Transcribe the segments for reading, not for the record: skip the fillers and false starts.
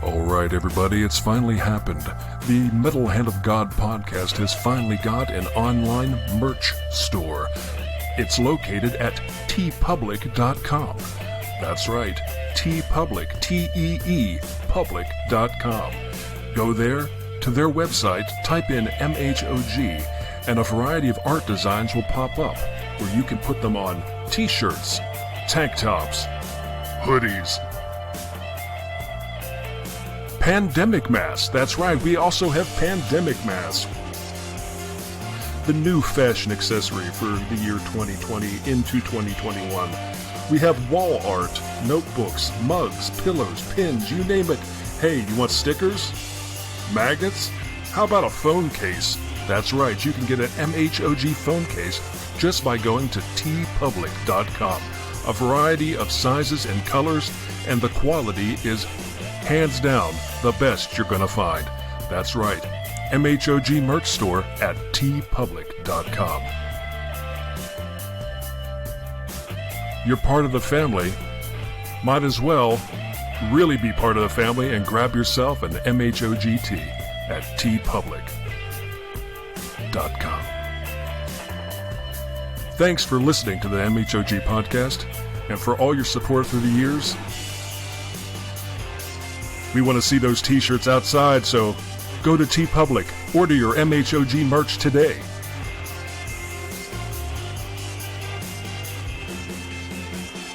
Alright everybody, it's finally happened. The Metal Hand of God podcast has finally got an online merch store. It's located at teepublic.com. That's right, teepublic, T-E-E, public.com. Go there, to their website, type in MHOG, and a variety of art designs will pop up, where you can put them on t-shirts, tank tops, hoodies, pandemic masks. That's right, we also have pandemic masks. The new fashion accessory for the year 2020 into 2021. We have wall art, notebooks, mugs, pillows, pins, you name it. Hey, you want stickers? Magnets? How about a phone case? That's right, you can get an MHOG phone case just by going to teepublic.com. A variety of sizes and colors, and the quality is hands down the best you're gonna find. That's right, MHOG merch store at teepublic.com. You're part of the family. Might as well really be part of the family and grab yourself an MHOG tee at teepublic.com. Thanks for listening to the MHOG podcast and for all your support through the years. We want to see those t-shirts outside, so go to TeePublic, order your MHOG merch today.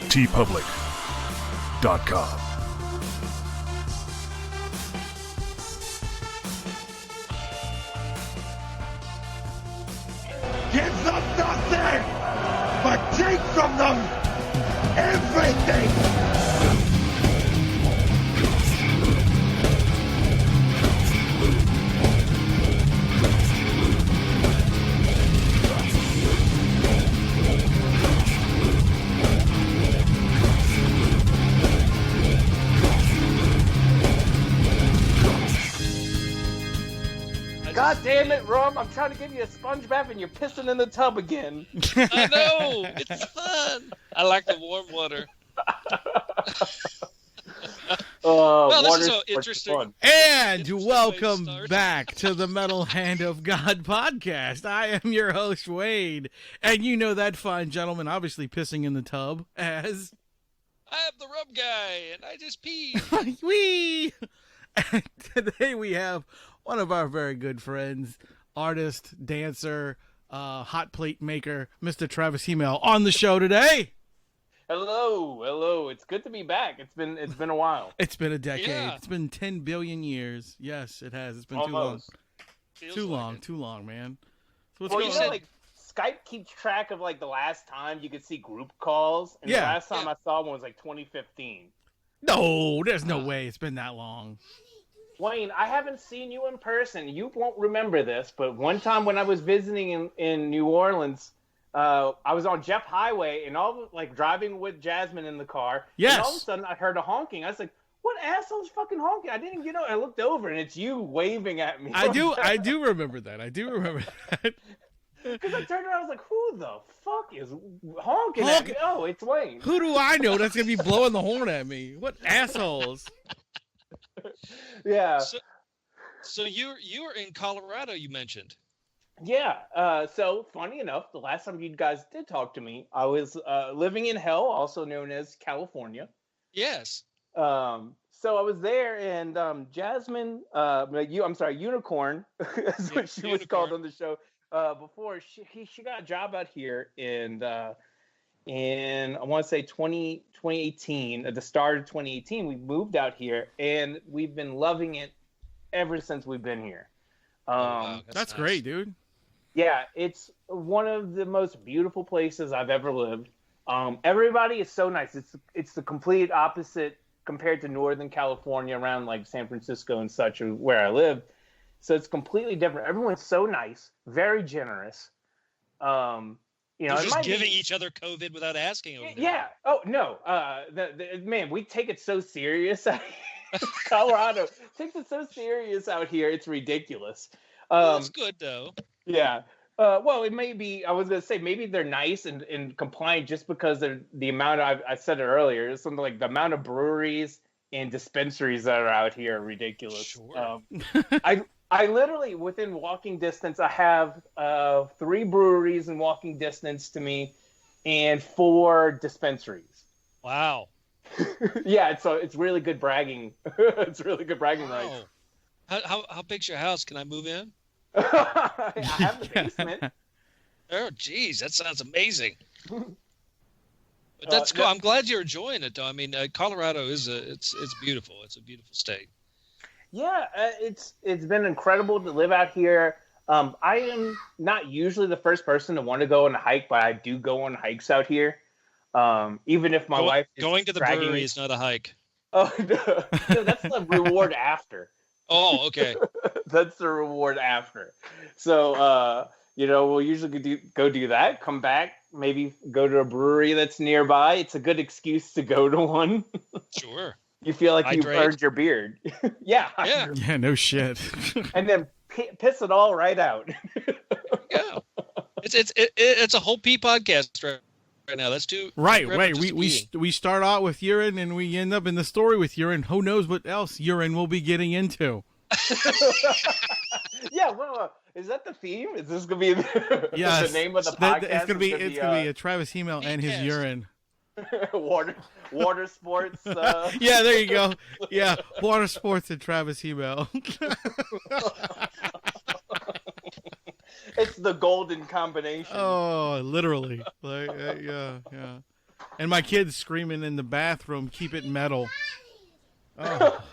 teepublic.com. Give them nothing, but take from them everything. God damn it, Rum! I'm trying to give you a sponge bath and you're pissing in the tub again. I know! It's fun! I like the warm water. Well, this is so interesting. And welcome back to the Metal Hand of God podcast. I am your host, Wade. And you know that fine gentleman obviously pissing in the tub as... I am the Rum Guy, and I just peed. Whee! And today we have one of our very good friends, artist, dancer, hot plate maker, Mr. Travis Hymel, on the show today. Hello. It's good to be back. It's been a while. It's been a decade. Yeah. It's been 10 billion years. Yes, it has. It's been Almost. too long, man. So what's Well, going you know, on? like Skype keeps track of like the last time you could see group calls, and Yeah. the last time I saw one was like 2015. No, there's no way it's been that long. Wayne, I haven't seen you in person. You won't remember this, but one time when I was visiting in New Orleans, I was on Jeff Highway and driving with Jasmine in the car. Yes. And all of a sudden I heard a honking. I was like, "What asshole's fucking honking?" I didn't get out. I looked over and it's you waving at me. I do remember that. Because I turned around, I was like, "Who the fuck is honking at me?" Oh, it's Wayne. Who do I know that's gonna be blowing the horn at me? What assholes? Yeah. So you were in Colorado, you mentioned. Yeah. So funny enough, the last time you guys did talk to me, I was living in hell, also known as California. Yes. So I was there, and Jasmine, Unicorn, is what she was called on the show before. She got a job out here, and I want to say 2018, at the start of 2018, we moved out here, and we've been loving it ever since we've been here. Wow, That's nice. great, dude. Yeah, it's one of the most beautiful places I've ever lived. Everybody is so nice. It's the complete opposite compared to Northern California, around like San Francisco and such, where I live. So it's completely different. Everyone's so nice, very generous. They're just giving each other COVID without asking. Over there. Yeah. Oh no. Man, we take it so serious. Colorado takes it so serious out here. It's ridiculous. That's good though. Yeah. Well, it may be. I was gonna say maybe they're nice and compliant just because they're the amount. I said it earlier. It's something like the amount of breweries and dispensaries that are out here are ridiculous. Sure. I literally, within walking distance, I have 3 breweries in walking distance to me and 4 dispensaries. Wow. Yeah, it's really good bragging. It's really good bragging rights. How big's your house? Can I move in? I have the basement. Oh, geez, that sounds amazing. But that's cool. I'm glad you're enjoying it, though. I mean, Colorado it's beautiful. It's a beautiful state. Yeah, it's been incredible to live out here. I am not usually the first person to want to go on a hike, but I do go on hikes out here. Even if my wife is going to the brewery is not a hike. Oh, no, that's the reward after. Oh, okay. That's the reward after. So, we'll usually go do that, come back, maybe go to a brewery that's nearby. It's a good excuse to go to one. Sure. You feel like you've earned your beard. Yeah. Yeah, no shit. And then piss it all right out. Yeah. It's a whole pee podcast right now. That's too right. We start out with urine and we end up in the story with urine. Who knows what else urine we'll be getting into? Yeah, well, is that the theme? Is this gonna be the name of the podcast? It's gonna be a Travis Hymel and his urine. water sports. Yeah, there you go. Yeah, water sports and Travis Hymel. It's the golden combination. Oh, literally. Like, yeah. And my kid's screaming in the bathroom, "Keep it metal." Oh.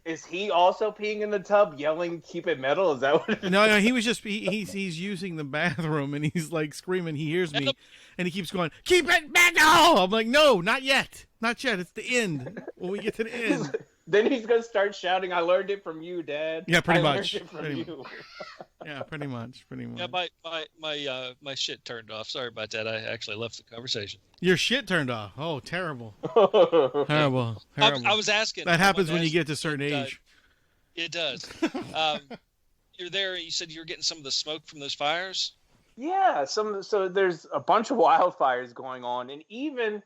Is he also peeing in the tub, yelling, "Keep it metal"? Is that what it is? No, he was just he's using the bathroom and he's like screaming. He hears me, and he keeps going, "Keep it metal." I'm like, no, not yet. It's the end. When we get to the end, then he's gonna start shouting, "I learned it from you, Dad." Yeah, pretty much. Yeah, pretty much. Yeah, my shit turned off. Sorry about that. I actually left the conversation. Your shit turned off. Oh, terrible. Terrible. I was asking. That happens when you get to a certain age. It does. You're there. You said you were getting some of the smoke from those fires. Yeah. So there's a bunch of wildfires going on, and even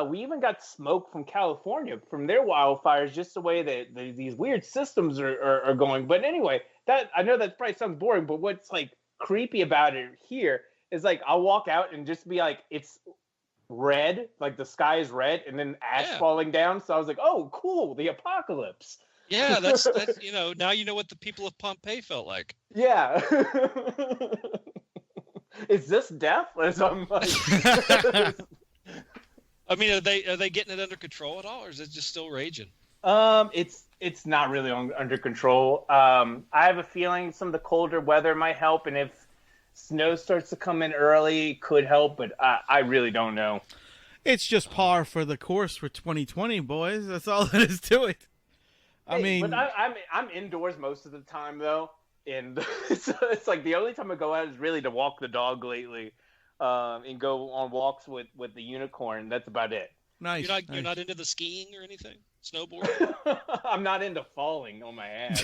we even got smoke from California from their wildfires, just the way that these weird systems are going. But anyway, that I know that probably sounds boring, but what's like creepy about it here is like I'll walk out and just be like, it's red, like the sky is red, and then ash falling down. So I was like, oh, cool, the apocalypse. Yeah, that's now you know what the people of Pompeii felt like. Yeah. Is this death? As I'm like. I mean, are they getting it under control at all, or is it just still raging? It's not really under control. I have a feeling some of the colder weather might help, and if snow starts to come in early, it could help, but I really don't know. It's just par for the course for 2020, boys. That's all that is to it. But I'm indoors most of the time though, and it's like the only time I go out is really to walk the dog lately. And go on walks with the unicorn. That's about it. Nice. You're not into the skiing or anything? Snowboarding? I'm not into falling on my ass.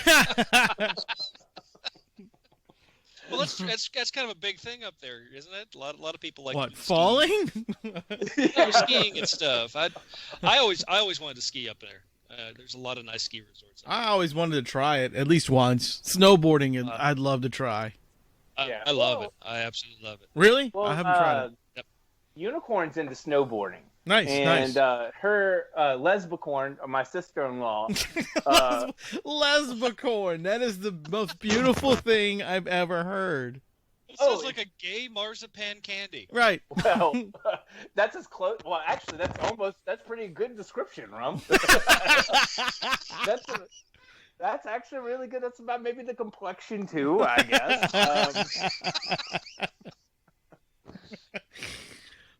Well, that's kind of a big thing up there, isn't it? A lot of people like what, falling? Skiing and stuff. I always wanted to ski up there. There's a lot of nice ski resorts. I always wanted to try it at least once. Snowboarding, I'd love to try. I love it. I absolutely love it. Really? Well, I haven't tried it. Yep. Unicorn's into snowboarding. Nice, and her lesbicorn, my sister-in-law. Lesbicorn. That is the most beautiful thing I've ever heard. It sounds like a gay marzipan candy. Right. Well, that's as close. Well, actually, that's pretty good description, Rum. That's actually really good. That's about maybe the complexion too, I guess.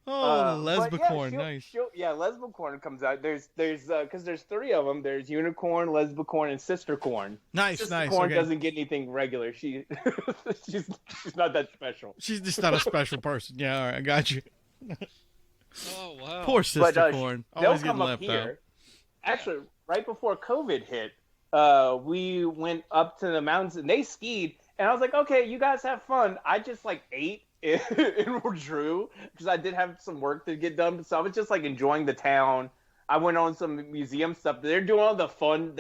Lesbicorn, nice. Lesbicorn comes out. There's because there's 3 of them. There's unicorn, lesbicorn, and sistercorn. Nice. Sistercorn doesn't get anything regular. She's not that special. She's just not a special person. Yeah, all right, I got you. Oh wow. Poor sistercorn. Always getting left out. Actually, right before COVID hit. We went up to the mountains and they skied, and I was like, okay, you guys have fun. I just like ate and drew because I did have some work to get done. So I was just like enjoying the town, I went on some museum stuff. They're doing all the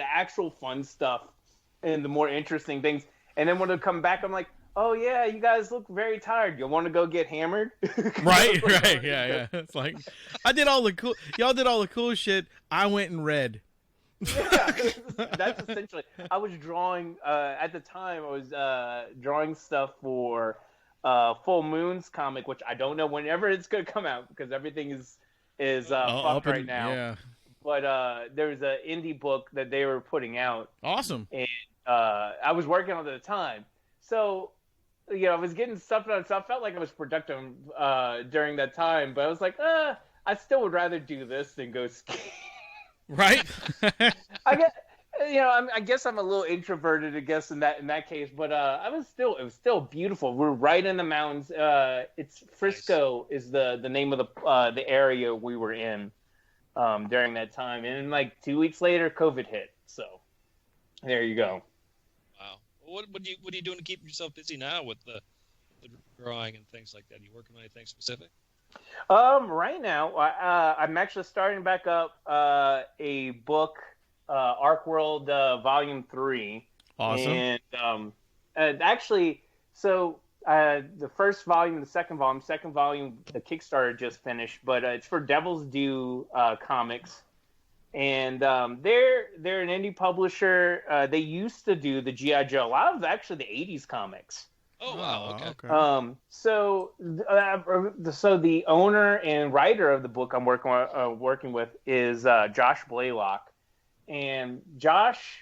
actual fun stuff and the more interesting things. And then when they come back, I'm like, oh yeah, you guys look very tired. You want to go get hammered? Right, yeah. It's like y'all did all the cool shit. I went and read. Yeah, that's essentially. I was drawing at the time. I was drawing stuff for Full Moon's comic, which I don't know whenever it's gonna come out because everything is fucked right now. Yeah. But there was an indie book that they were putting out. Awesome. And I was working on it at the time, so I was getting stuff done. So I felt like I was productive during that time. But I was like, I still would rather do this than go skiing. Right. I guess I'm a little introverted, I guess in that case, but it was still beautiful. We're right in the mountains. It's Frisco is the name of the area we were in during that time, and like 2 weeks later, COVID hit. So there you go. Wow. What are you doing to keep yourself busy now with the drawing and things like that? Are you working on anything specific? Right now, I'm actually starting back up a book, Arc World Volume 3. Awesome. And actually, so the first volume, the second volume, the Kickstarter just finished, but it's for Devil's Due Comics. And they're an indie publisher. They used to do the G.I. Joe, a lot of actually the 80s comics. Oh wow! Okay. So the owner and writer of the book I'm working with is Josh Blaylock, and Josh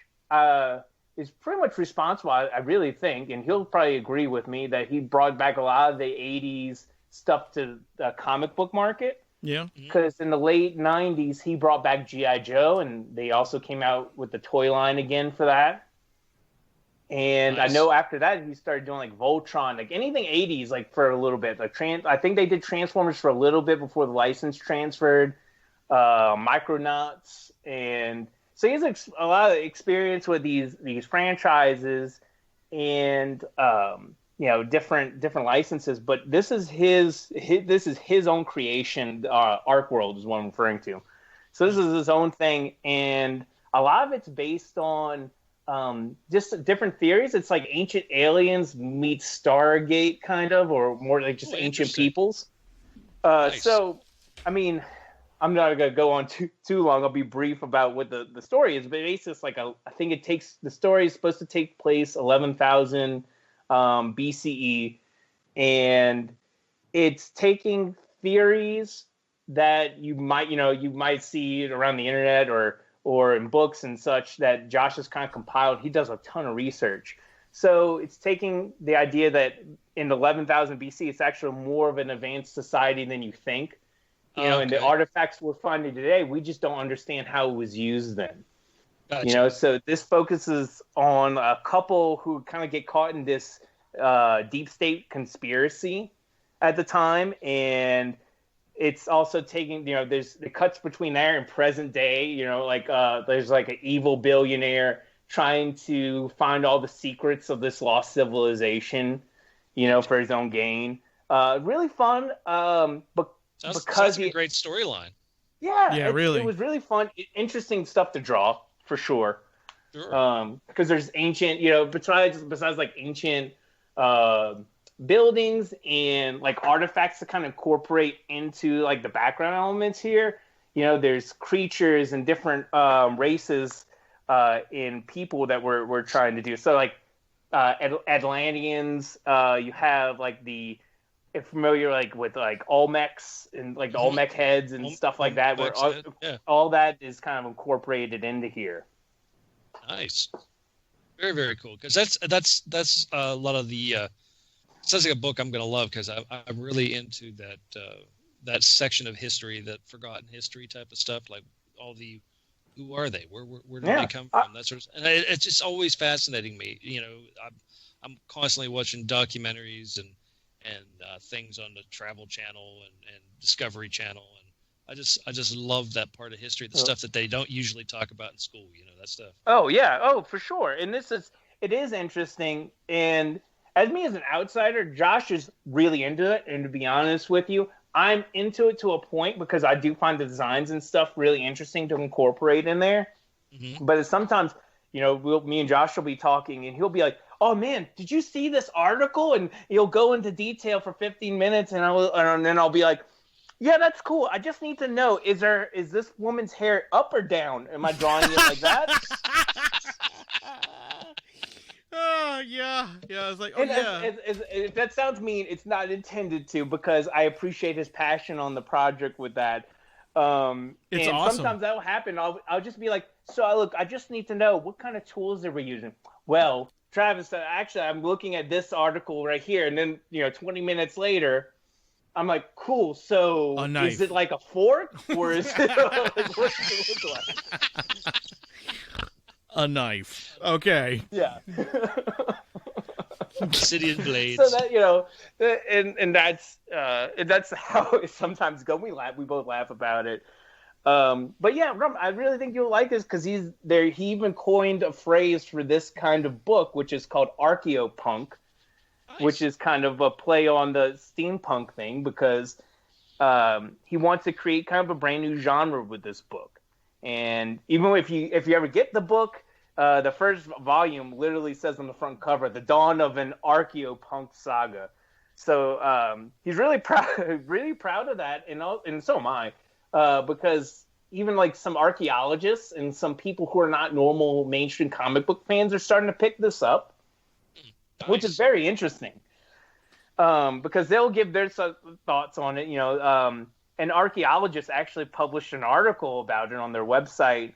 is pretty much responsible. I really think, and he'll probably agree with me that he brought back a lot of the '80s stuff to the comic book market. Yeah. Because in the late '90s, he brought back G.I. Joe, and they also came out with the toy line again for that. And nice. I know after that he started doing like Voltron, like anything 80s, like for a little bit. Like I think they did Transformers for a little bit before the license transferred, Micronauts, and so he has a lot of experience with these franchises and different licenses. But this is his own creation. Arc World is what I'm referring to. So this is his own thing, and a lot of it's based on. Just different theories. It's like ancient aliens meets Stargate, kind of, or more like just ancient peoples. Nice. So, I mean, I'm not gonna go on too long. I'll be brief about what the story is. But basically, it's like I think the story is supposed to take place 11,000 BCE, and it's taking theories that you might see around the internet or in books and such that Josh has kind of compiled. He does a ton of research. So it's taking the idea that in 11,000 BC, it's actually more of an advanced society than you think. And the artifacts we're finding today, we just don't understand how it was used then. Gotcha. So this focuses on a couple who kind of get caught in this deep state conspiracy at the time, and it's also taking, there's the cuts between there and present day, there's like an evil billionaire trying to find all the secrets of this lost civilization, for his own gain. Really fun. But sounds like a great storyline. Yeah, really. It was really fun. Interesting stuff to draw for sure. Sure. Because there's ancient, besides like ancient, buildings and like artifacts to kind of incorporate into like the background elements here. There's creatures and different races in people that we're trying to do. So like Atlanteans, you have like if familiar like with like Olmecs and like the Olmec heads and stuff like that, where all that is kind of incorporated into here. Nice, very very cool. Because that's a lot of the. Sounds like a book I'm going to love because I'm really into that section of history, that forgotten history type of stuff, like all the who are they, where did they come from, that sort of. And it's just always fascinating me. I'm constantly watching documentaries and things on the Travel Channel and Discovery Channel, and I just love that part of history, the stuff that they don't usually talk about in school. That stuff. Oh yeah, for sure. And it is interesting. And as an outsider, Josh is really into it. And to be honest with you, I'm into it to a point because I do find the designs and stuff really interesting to incorporate in there. Mm-hmm. But sometimes, me and Josh will be talking and he'll be like, "Oh man, did you see this article?" And he'll go into detail for 15 minutes and then I'll be like, "Yeah, that's cool. I just need to know, is this woman's hair up or down? Am I drawing it like that?" Oh, yeah. Yeah, it's like, if that sounds mean, it's not intended to, because I appreciate his passion on the project with that. It's and awesome. Sometimes that'll happen. I'll just be like, "So, I just need to know, what kind of tools are we using?" "Well, Travis, actually, I'm looking at this article right here." And then, 20 minutes later, I'm like, "Cool, so is it like a fork? Or is it like, what does it look like?" A knife. Okay. Yeah. Obsidian blades. So that, and that's how it sometimes go. We both laugh about it. But yeah, Rum, I really think you'll like this because he even coined a phrase for this kind of book, which is called archaeopunk, which is kind of a play on the steampunk thing, because he wants to create kind of a brand new genre with this book. And even if you ever get the book, the first volume literally says on the front cover, "The Dawn of an Archaeopunk Saga." So he's really proud of that, and so am I, because even like some archaeologists and some people who are not normal mainstream comic book fans are starting to pick this up, which is very interesting, because they'll give their thoughts on it. An archaeologist actually published an article about it on their website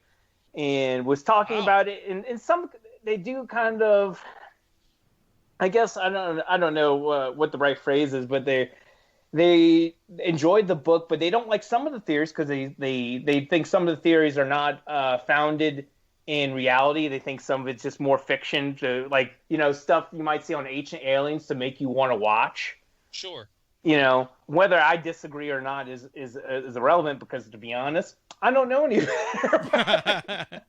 and was talking about it. And some, they do kind of, I guess, I don't know what the right phrase is, but they enjoyed the book, but they don't like some of the theories because they think some of the theories are not founded in reality. They think some of it's just more fiction, to stuff you might see on Ancient Aliens to make you want to watch. Sure. Whether I disagree or not is irrelevant, because, to be honest, I don't know any better.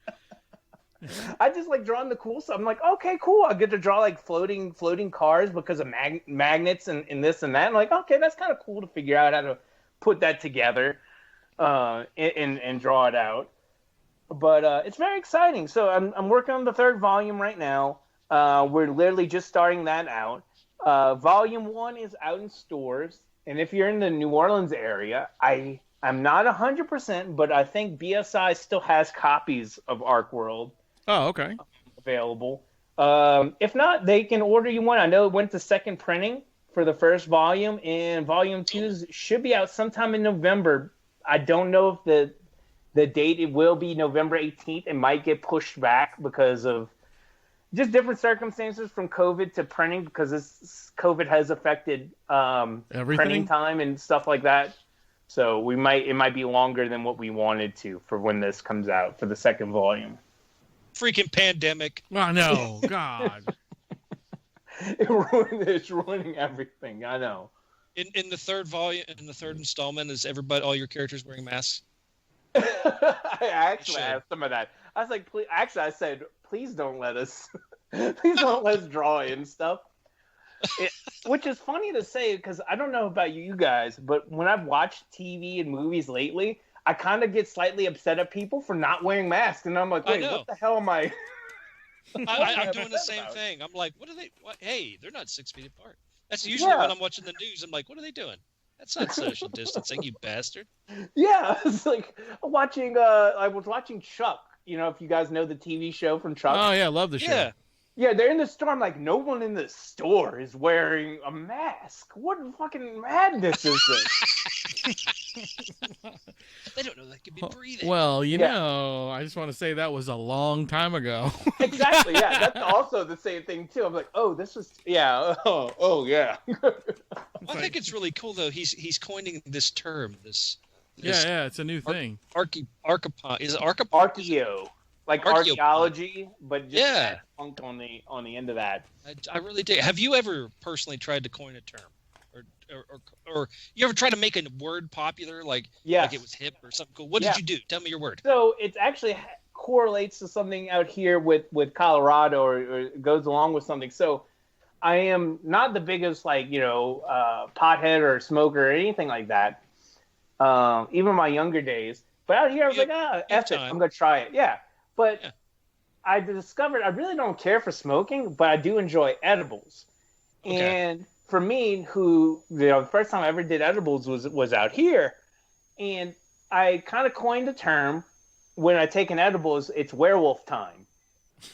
I just like drawing the cool stuff. I'm like, okay, cool. I get to draw like floating cars because of magnets and this and that. I'm like, okay, that's kind of cool to figure out how to put that together and draw it out. But it's very exciting. So I'm working on the third volume right now. We're literally just starting that out. Volume 1 is out in stores, and if you're in the New Orleans area, I'm not 100%, but I think BSI still has copies of ArcWorld. Oh, okay. Available. If not, they can order you one. I know it went to second printing for the first volume, and volume 2 should be out sometime in November. I don't know if the date, it will be November 18th. It might get pushed back because of just different circumstances from COVID to printing, because this COVID has affected printing time and stuff like that. So it might be longer than what we wanted to for when this comes out for the second volume. Freaking pandemic. Oh no, God. It's ruining everything. I know. In the third volume, in the third installment, is all your characters wearing masks? I actually asked some of that. I was like, I said, please don't let us draw in stuff. Which is funny to say, because I don't know about you guys, but when I've watched TV and movies lately, I kind of get slightly upset at people for not wearing masks, and I'm like, wait, what the hell am I? I'm doing the same thing. I'm like, what are they? Hey, they're not 6 feet apart. That's usually when I'm watching the news. I'm like, what are they doing? That's not social distancing, you bastard. Yeah, it's like watching. I was watching Chuck. If you guys know the TV show from Chuck. Oh yeah, I love the show. Yeah, they're in the store. I'm like, no one in the store is wearing a mask. What fucking madness is this? They don't know they could be breathing. Well, I just want to say that was a long time ago. Exactly. Yeah, that's also the same thing too. I'm like, oh, this was yeah. Oh yeah. I think it's really cool though. He's coining this term. This yeah, it's a new thing. Archaeopunk. Is it archaeopunk? Archeo. Like archaeology, but just add punk on the end of that. I really dig. Have you ever personally tried to coin a term, or you ever tried to make a word popular, like it was hip or something cool? What did you do? Tell me your word. So it actually correlates to something out here with Colorado, or it goes along with something. So I am not the biggest pothead or smoker or anything like that. Even my younger days. But out here, I was F it, I'm gonna try it. Yeah, but I discovered I really don't care for smoking, but I do enjoy edibles. Okay. And for me, the first time I ever did edibles was out here, and I kind of coined the term when I take an edible, it's werewolf time.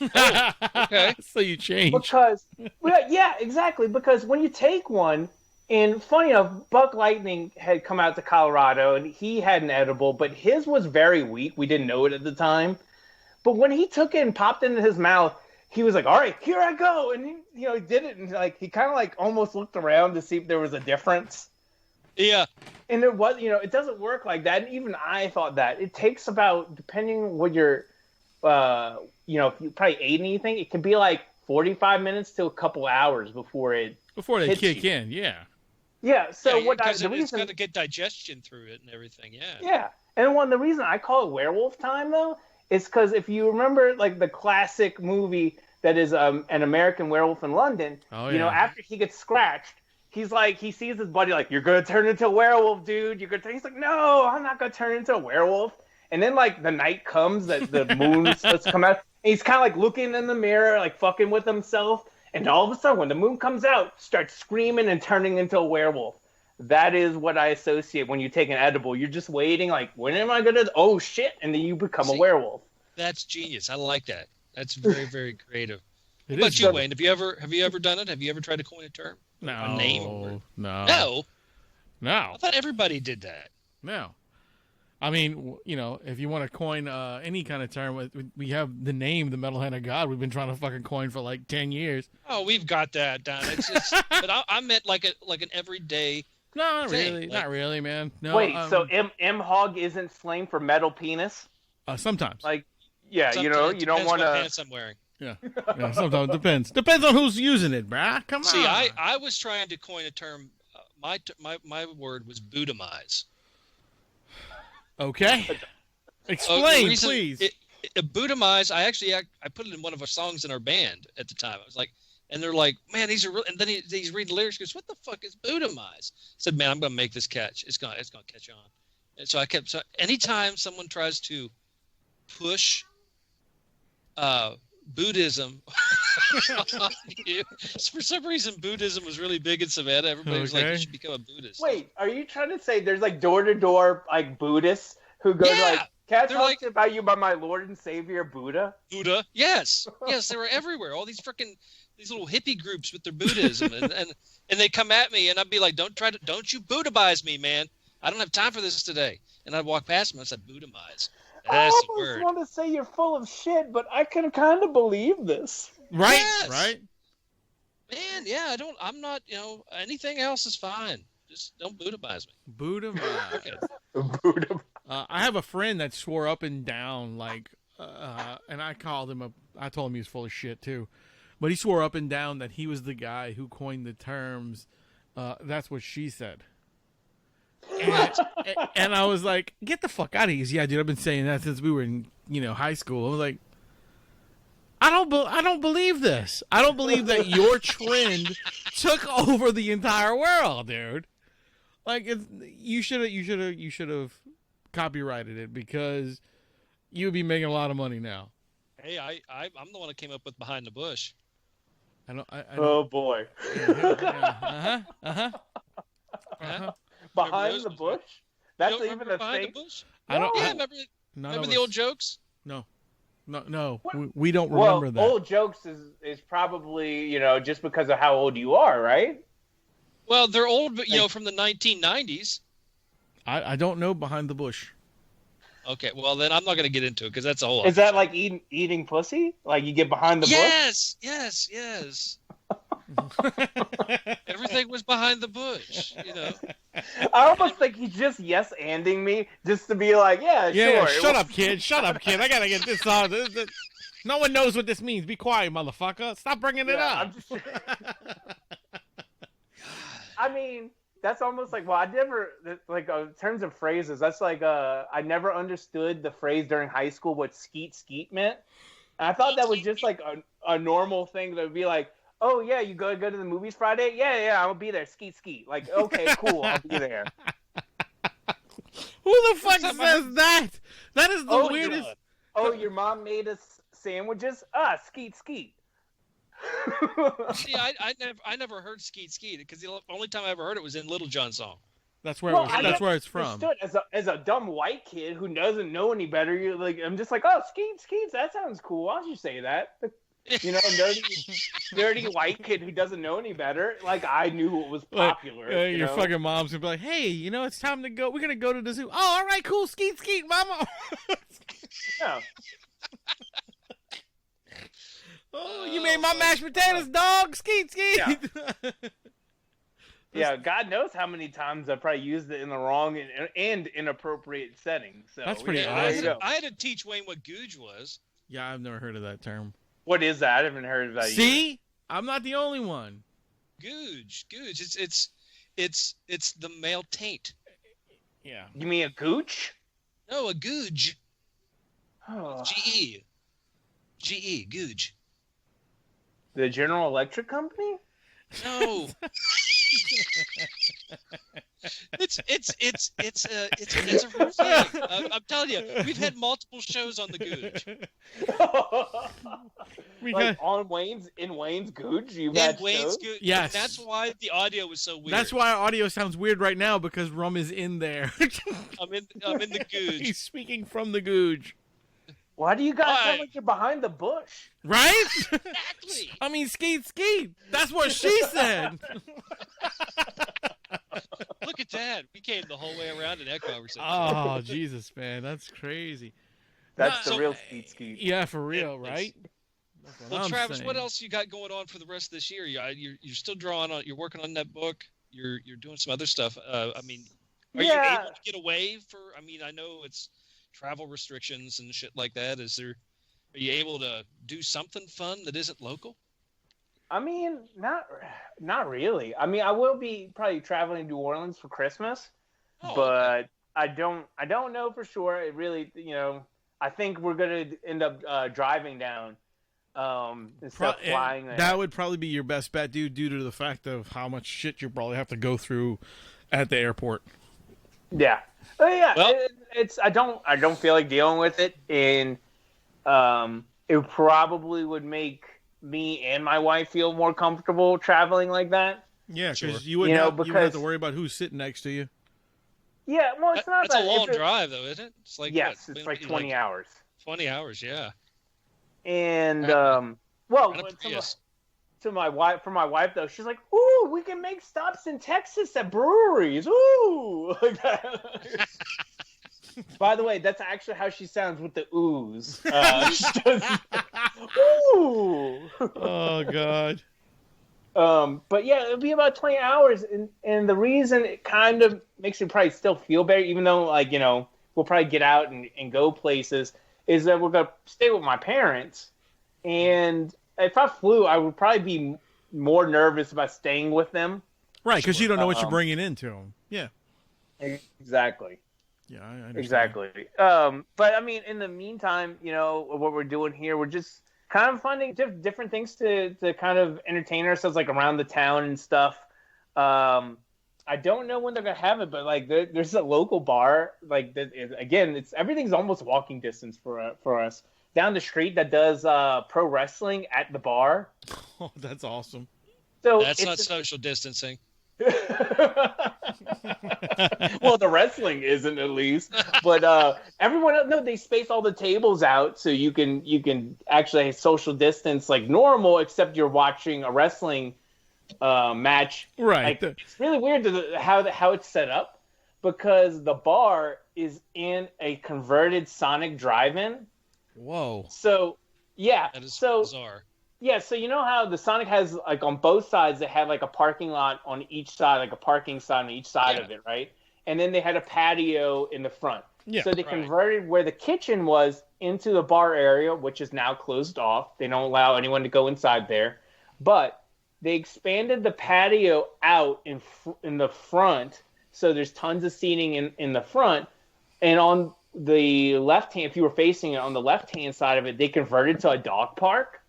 Oh, okay. So you changed. Because, yeah, exactly. Because when you take one, and funny enough, Buck Lightning had come out to Colorado, and he had an edible, but his was very weak. We didn't know it at the time. But when he took it and popped it into his mouth, he was like, all right, here I go. And he did it, and he kind of almost looked around to see if there was a difference. Yeah. And there was, it doesn't work like that. And even I thought that. It takes about, depending on what you're, if you probably ate anything, it can be 45 minutes to a couple hours before they kick in. Yeah. Yeah. So it's got to get digestion through it and everything. Yeah. Yeah. And the reason I call it werewolf time though is because if you remember the classic movie that is an American Werewolf in London, after he gets scratched, he's he sees his buddy you're gonna turn into a werewolf, dude. He's like, no, I'm not gonna turn into a werewolf. And then the night comes that the moon starts to come out. And he's kind of looking in the mirror, fucking with himself. And all of a sudden, when the moon comes out, starts screaming and turning into a werewolf. That is what I associate when you take an edible. You're just waiting, when am I gonna? Oh shit! And then you become a werewolf. That's genius. I like that. That's very, very creative. What about you, Wayne? Have you ever done it? Have you ever tried to coin a term? No. A name? No. I thought everybody did that. No. I mean, if you want to coin any kind of term, we have the name, the Metal Hand of God. We've been trying to fucking coin for 10 years. Oh, we've got that down. But I meant like an everyday. No, not really. Not really, man. No. Wait, so MHOG isn't slang for metal penis? Sometimes. Yeah, sometimes you don't want to. What pants I'm wearing. Yeah, sometimes depends. Depends on who's using it, bruh. Come on. See, I was trying to coin a term. My word was Buddhamize. Okay. Explain, please. Buddhamize, I put it in one of our songs in our band at the time. I was like, and they're like, man, these are real. And then he's reading the lyrics, goes, what the fuck is Buddhamize? I said, man, I'm going to make this catch. It's going to catch on. And so anytime someone tries to push Buddhism on you, for some reason, Buddhism was really big in Savannah. Everybody was like, you should become a Buddhist. Wait, are you trying to say there's door-to-door Buddhists who go can I talk about you by my Lord and Savior Buddha? Buddha, yes, they were everywhere. All these little hippie groups with their Buddhism, and they come at me, and I'd be like, don't you Buddhamize me, man. I don't have time for this today. And I'd walk past them, and I said, Buddhamize. That's the word. I almost want to say you're full of shit, but I can kind of believe this. Right? Yes. Right? Man, yeah, I'm not, anything else is fine. Just don't Buddhamize me. Buddhamize. Okay. Buddha. I have a friend that swore up and down, and I told him he was full of shit too, but he swore up and down that he was the guy who coined the terms. That's what she said. And I was like, get the fuck out of here. Yeah, dude, I've been saying that since we were in, high school. I was like, I don't believe this. I don't believe that your trend took over the entire world, dude. You should have copyrighted it because you would be making a lot of money now. Hey, I'm the one that came up with Behind the Bush. I don't. Oh boy. Behind the bush? That's even a thing. I don't. Yeah, remember the old jokes? No. We don't remember that. Old jokes is probably just because of how old you are, right? Well, they're old, but from the 1990s. I don't know Behind the Bush. Okay, well then I'm not going to get into it because that's a whole. Is that like eating pussy? Like you get behind the bush? Yes. Everything was behind the bush, I almost think he's just yes-anding me just to be like, yeah, sure. Shut up, kid. I gotta get this on. No one knows what this means. Be quiet, motherfucker. Stop bringing it up. I mean, that's almost like, well, I never, in terms of phrases, that's like, I never understood the phrase during high school what skeet meant. And I thought that was just like a normal thing that would be like, oh yeah, you go to the movies Friday? Yeah, I'll be there. Skeet skeet. Like, okay, cool, I'll be there. Who the fuck says that? That is the weirdest. Oh, your mom made us sandwiches? Skeet skeet. See, I never heard skeet skeet because the only time I ever heard it was in Little John's song. That's where that's where it's from. As a dumb white kid who doesn't know any better, you're like, I'm just like, oh, skeet skeet, that sounds cool. Why don't you say that? You know, nerdy white kid who doesn't know any better. Like, I knew it was popular. Like, your fucking mom's gonna be like, hey, you know, it's time to go. We're gonna go to the zoo. Oh, all right, cool. Skeet skeet, mama. Yeah. Oh, you made my mashed potatoes, dog. Skeet skeet. Yeah. Yeah, God knows how many times I probably used it in the wrong and inappropriate setting. So that's pretty awesome. I had to teach Wayne what googe was. Yeah, I've never heard of that term. What is that? I haven't heard of that. See, either. I'm not the only one. Googe. It's the male taint. Yeah. You mean a gooch? No, a googe. Oh. GE, googe. The General Electric Company? No. it's a real thing. I'm telling you, we've had multiple shows on the googe. Like on Wayne's googe, you've had shows? Googe. Yes. That's why the audio was so weird. That's why our audio sounds weird right now because Rum is in there. I'm in the googe. He's speaking from the googe. Why do you guys sound like you're behind the bush? Right? Exactly. I mean, skeet skeet. That's what she said. Look at that. We came the whole way around in that conversation. Oh, Jesus, man. That's crazy. That's the real skeet skeet. Yeah, for real, right? Well, Travis, what else you got going on for the rest of this year? You're still drawing on. You're working on that book. You're doing some other stuff. I mean, are you able to get away for? I mean, I know it's travel restrictions and shit like that. Are you able to do something fun that isn't local? I mean, not really. I mean, I will be probably traveling to New Orleans for Christmas, but I don't know for sure. It really, I think we're gonna end up driving down instead of flying there. That would probably be your best bet, dude, due to the fact of how much shit you probably have to go through at the airport. Yeah. Yeah. Well, I don't feel like dealing with it, and it probably would make me and my wife feel more comfortable traveling like that. Yeah, because you wouldn't have to worry about who's sitting next to you. Yeah, well, it's not. It's a long drive, though, isn't it? It's like it's like 20 hours. 20 hours, yeah. And to my wife, though, she's like, "Ooh, we can make stops in Texas at breweries." Ooh, like that. By the way, that's actually how she sounds with the oohs. Ooh. Oh God. But yeah, it'll be about 20 hours, and the reason it kind of makes me probably still feel better, even though we'll probably get out and go places, is that we're gonna stay with my parents, and if I flew, I would probably be more nervous about staying with them. Right, because you don't know what you're bringing into them. Yeah. Exactly. Yeah, I understand. Exactly. But I mean, in the meantime, what we're doing here, we're just kind of finding different things to kind of entertain ourselves, like around the town and stuff. I don't know when they're gonna have it, but like there's a local bar. Like again, everything's almost walking distance for us down the street that does pro wrestling at the bar. Oh, that's awesome. So that's not social distancing. Well, the wrestling isn't, at least, but everyone else, no, they space all the tables out so you can actually social distance like normal, except you're watching a wrestling match. Right. Like, it's really weird how it's set up, because the bar is in a converted Sonic drive-in. Whoa. So yeah, that is bizarre. Yeah, so you know how the Sonic has, like, on both sides, they have, like, a parking lot on each side, like a parking sign on each side of it, right? And then they had a patio in the front. Yeah, so they converted where the kitchen was into the bar area, which is now closed off. They don't allow anyone to go inside there. But they expanded the patio out in the front, so there's tons of seating in the front. And on the left hand, if you were facing it on the left-hand side of it, they converted to a dog park.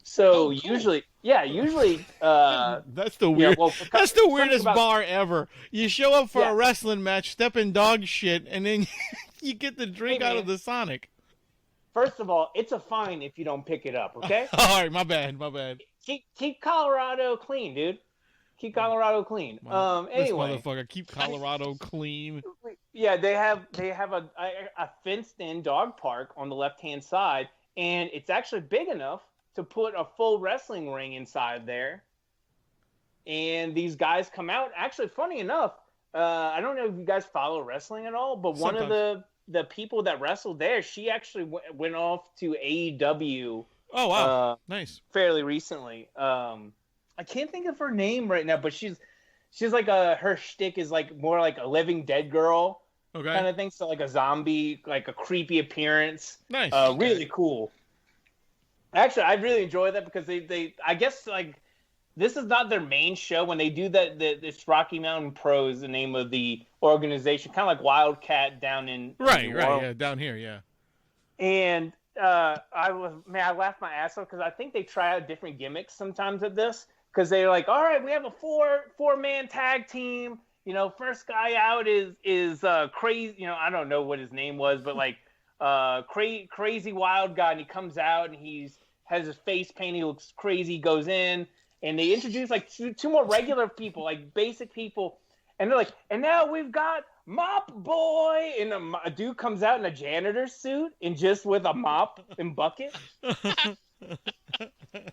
So usually, Yeah, usually. That's the weird. That's the weirdest about, bar ever. You show up for Yeah. a wrestling match, step in dog shit, and then you get the drink Hey, out man. of the Sonic. First of all, it's a fine if you don't pick it up. Okay. All right, my bad. Keep Colorado clean, dude. Keep Colorado clean. This Anyway, motherfucker, keep Colorado clean. yeah, they have a fenced-in dog park on the left-hand side, and it's actually big enough to put a full wrestling ring inside there. And these guys come out. Actually, funny enough, I don't know if you guys follow wrestling at all, but one of the people that wrestled there, she actually went off to AEW. Oh wow, nice. Fairly recently. I can't think of her name right now, but she's like her shtick is like more like a Living Dead girl kind of thing. So like a zombie, like a creepy appearance. Nice. Really cool. Actually, I really enjoy that because they I guess like this is not their main show when they do that. This Rocky Mountain Pros, the name of the organization, kind of like Wildcat down in right, yeah, down here, yeah. And I laughed my ass off because I think they try out different gimmicks sometimes at this. Because they're like, all right, we have a four-man tag team. You know, first guy out is crazy. You know, I don't know what his name was, but like crazy wild guy, and he comes out and has his face paint. He looks crazy. Goes in, and they introduce like two more regular people, like basic people, and they're like, and now we've got Mop Boy, and a dude comes out in a janitor suit and just with a mop and bucket,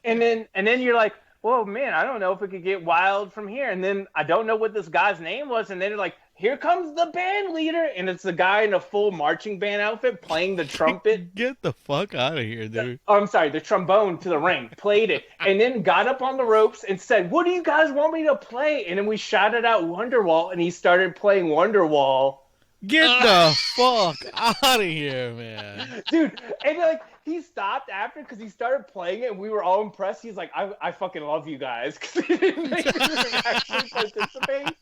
and then you're like, whoa, man, I don't know if it could get wild from here. And then I don't know what this guy's name was. And then they're like, here comes the band leader. And it's the guy in a full marching band outfit playing the trumpet. Get the fuck out of here, dude. I'm sorry, the trombone to the ring. Played it. And then got up on the ropes and said, what do you guys want me to play? And then we shouted out Wonderwall. And he started playing Wonderwall. Get the fuck out of here, man. Dude, and like he stopped after because he started playing it and we were all impressed. He's like, I fucking love you guys because he didn't actually participate.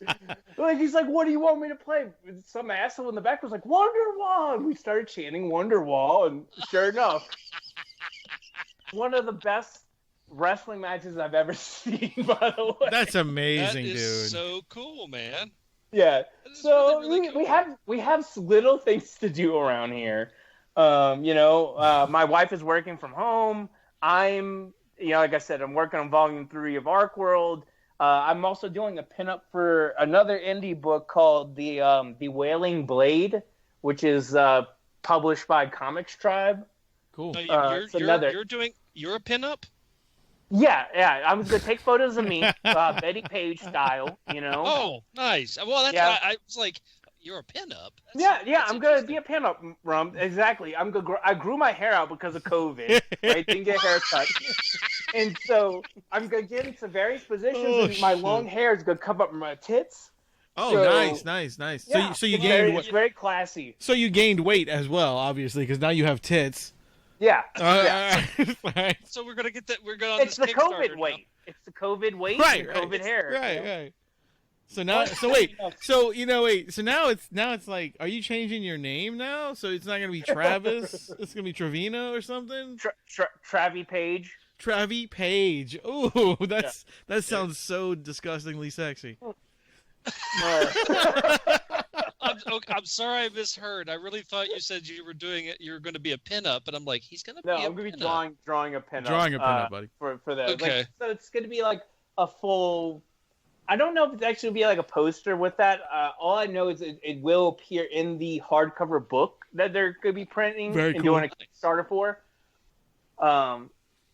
Like he's like, what do you want me to play? Some asshole in the back was like, Wonderwall, and we started chanting Wonderwall, and sure enough, one of the best wrestling matches I've ever seen, by the way. That's amazing, that is dude. So cool, man. Yeah. So really cool. we have little things to do around here. My wife is working from home. I'm, like I said, I'm working on volume 3 of Arc World. I'm also doing a pinup for another indie book called The Wailing Blade, which is published by Comics Tribe. Cool. No, you're a pinup? Yeah. I'm going to take photos of me, Betty Page style, Oh, nice. Well, that's why I was like, you're a pinup. I'm going to be a pinup, Rum. Exactly. I grew my hair out because of COVID. Right? Didn't get a haircut. And so I'm going to get into various positions, and my long hair is going to come up my tits. Oh, so, nice. Yeah, so you gained it's very classy. So you gained weight as well, obviously, because now you have tits. Yeah. Right. So we're gonna get that. We're going. It's the COVID weight. It's the COVID weight. Right. And COVID hair. Right. So now, So now it's like, are you changing your name now? So it's not gonna be Travis. It's gonna be Trevino or something. Travi Page. Travi Page. Ooh, that sounds so disgustingly sexy. I'm sorry I misheard. I really thought you said you were doing it. You were going to be a pinup, and I'm like, he's going to be. I'm going to be drawing a pinup. Drawing a pinup, buddy. For that. Okay. So it's going to be like a full. I don't know if it's actually be like a poster with that. All I know is it will appear in the hardcover book that they're going to be printing doing a Kickstarter for.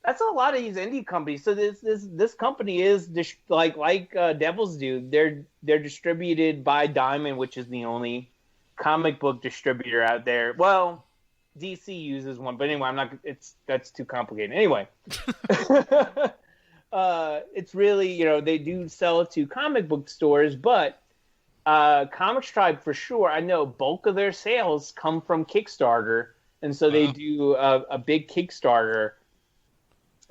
That's a lot of these indie companies. So this company is like Devil's Due. They're distributed by Diamond, which is the only comic book distributor out there. Well, DC uses one, but anyway, that's too complicated. Anyway, it's really they do sell it to comic book stores, but Comics Tribe for sure. I know bulk of their sales come from Kickstarter, and so they do a big Kickstarter.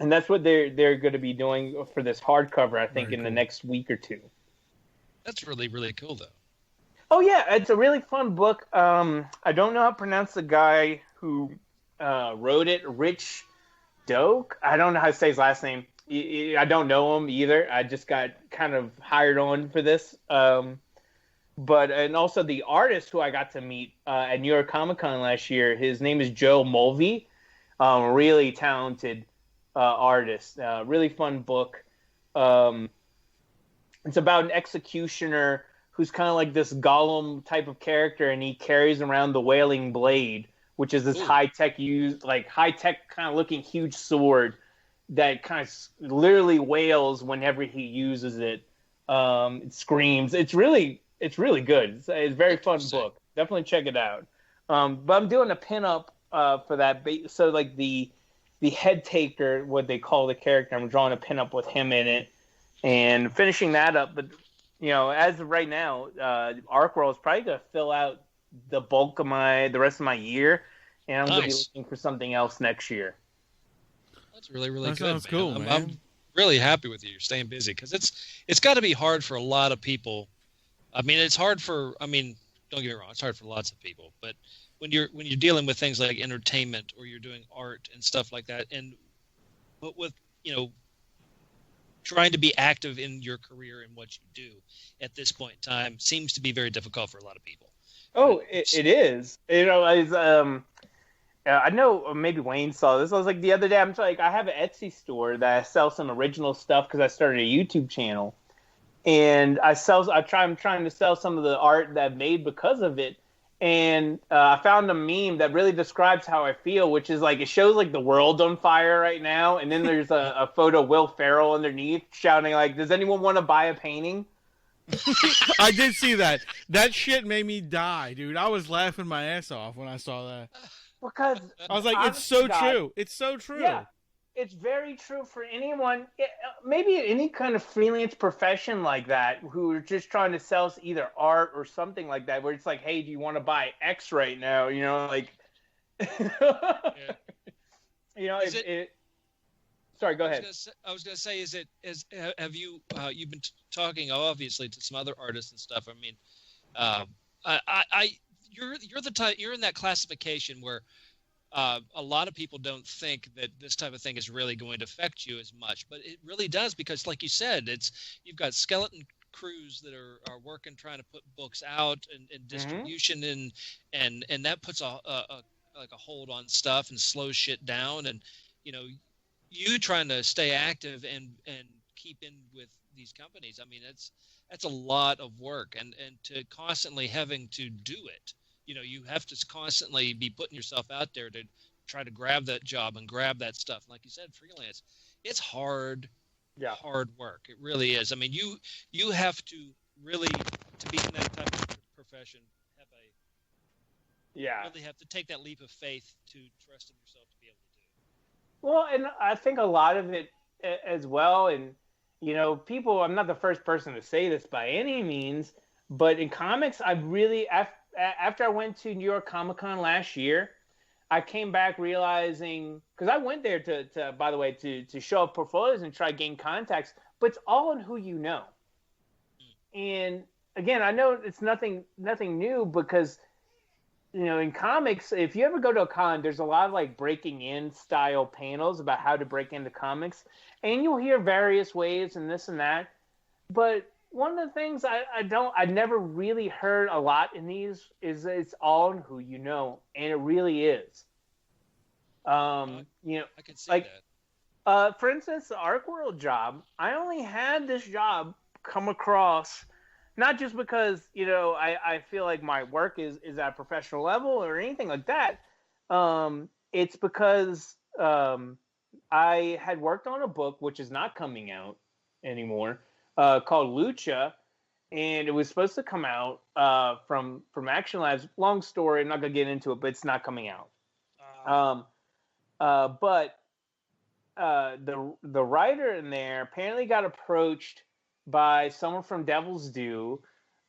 And that's what they're going to be doing for this hardcover, I think, the next week or two. That's really, really cool, though. Oh, yeah. It's a really fun book. I don't know how to pronounce the guy who wrote it, Rich Doak. I don't know how to say his last name. I don't know him either. I just got kind of hired on for this. And also the artist who I got to meet at New York Comic Con last year, his name is Joe Mulvey. Really talented artist. Really fun book. It's about an executioner who's kind of like this Gollum type of character, and he carries around the Wailing Blade, which is this high-tech kind of looking huge sword that kind of literally wails whenever he uses it. It screams. It's really good. It's a very fun book. Definitely check it out. But I'm doing a pinup for that. So like the head taker, what they call the character, I'm drawing a pinup with him in it and finishing that up. But as of right now, Arcworld is probably gonna fill out the bulk of the rest of my year, and I'm gonna be looking for something else next year. That's really good. Sounds cool, man. I'm really happy with you. You're staying busy because it's got to be hard for a lot of people. I mean, it's hard for. I mean, don't get me wrong. It's hard for lots of people, but when you're dealing with things like entertainment or you're doing art and stuff like that, but with trying to be active in your career and what you do at this point in time seems to be very difficult for a lot of people. Oh, it is. I know maybe Wayne saw this. I was like the other day, I have an Etsy store that I sell some original stuff because I started a YouTube channel, and I'm trying to sell some of the art that I've made because of it. And I found a meme that really describes how I feel, which is like it shows like the world on fire right now, and then there's a photo of Will Ferrell underneath shouting like, "Does anyone want to buy a painting?" I did see that. That shit made me die, dude. I was laughing my ass off when I saw that. Because I was like, it's so true. It's so true. Yeah, it's very true for anyone, maybe any kind of freelance profession like that, who are just trying to sell either art or something like that, where it's like, hey, do you want to buy X right now? Sorry, go ahead. I was going to say, have you you've been talking obviously to some other artists and stuff. I mean, you're in that classification where a lot of people don't think that this type of thing is really going to affect you as much, but it really does, because like you said, you've got skeleton crews that are working, trying to put books out and distribution, and that puts a hold on stuff and slows shit down, and you trying to stay active and keep in with these companies. I mean, that's a lot of work, and to constantly having to do it. You have to constantly be putting yourself out there to try to grab that job and grab that stuff. Like you said, freelance, it's hard, hard work. It really is. I mean, you have to really, to be in that type of profession, really have to take that leap of faith to trust in yourself to be able to do it. Well, and I think a lot of it as well, and people, I'm not the first person to say this by any means, but in comics, I really, after I went to New York Comic Con last year, I came back realizing, because I went there to by the way, to show off portfolios and try to gain contacts, but it's all on who you know. And again, I know it's nothing new, because in comics, if you ever go to a con, there's a lot of like breaking in style panels about how to break into comics, and you'll hear various ways and this and that. But one of the things I never really heard a lot in these is it's all on who you know, and it really is. I can see that. For instance, the Arcworld job, I only had this job come across, not just because I feel like my work is at a professional level or anything like that. It's because I had worked on a book which is not coming out anymore, called Lucha, and it was supposed to come out from Action Labs. Long story, I'm not gonna get into it, but it's not coming out. But the writer in there apparently got approached by someone from Devil's Due,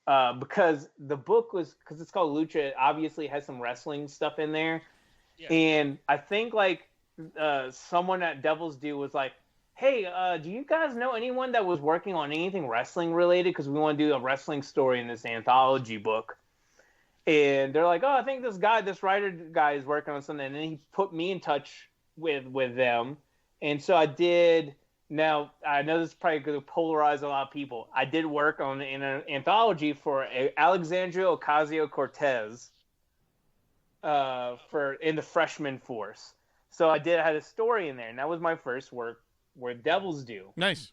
because the book because it's called Lucha, it obviously has some wrestling stuff in there. Yeah. And I think someone at Devil's Due was like, hey, do you guys know anyone that was working on anything wrestling related? Because we want to do a wrestling story in this anthology book. And they're like, oh, I think this writer guy is working on something. And then he put me in touch with them. And so I did Now, I know this is probably going to polarize a lot of people. I did work on an anthology for Alexandria Ocasio-Cortez in the freshman force. So I had a story in there, and that was my first work where devils do. Nice.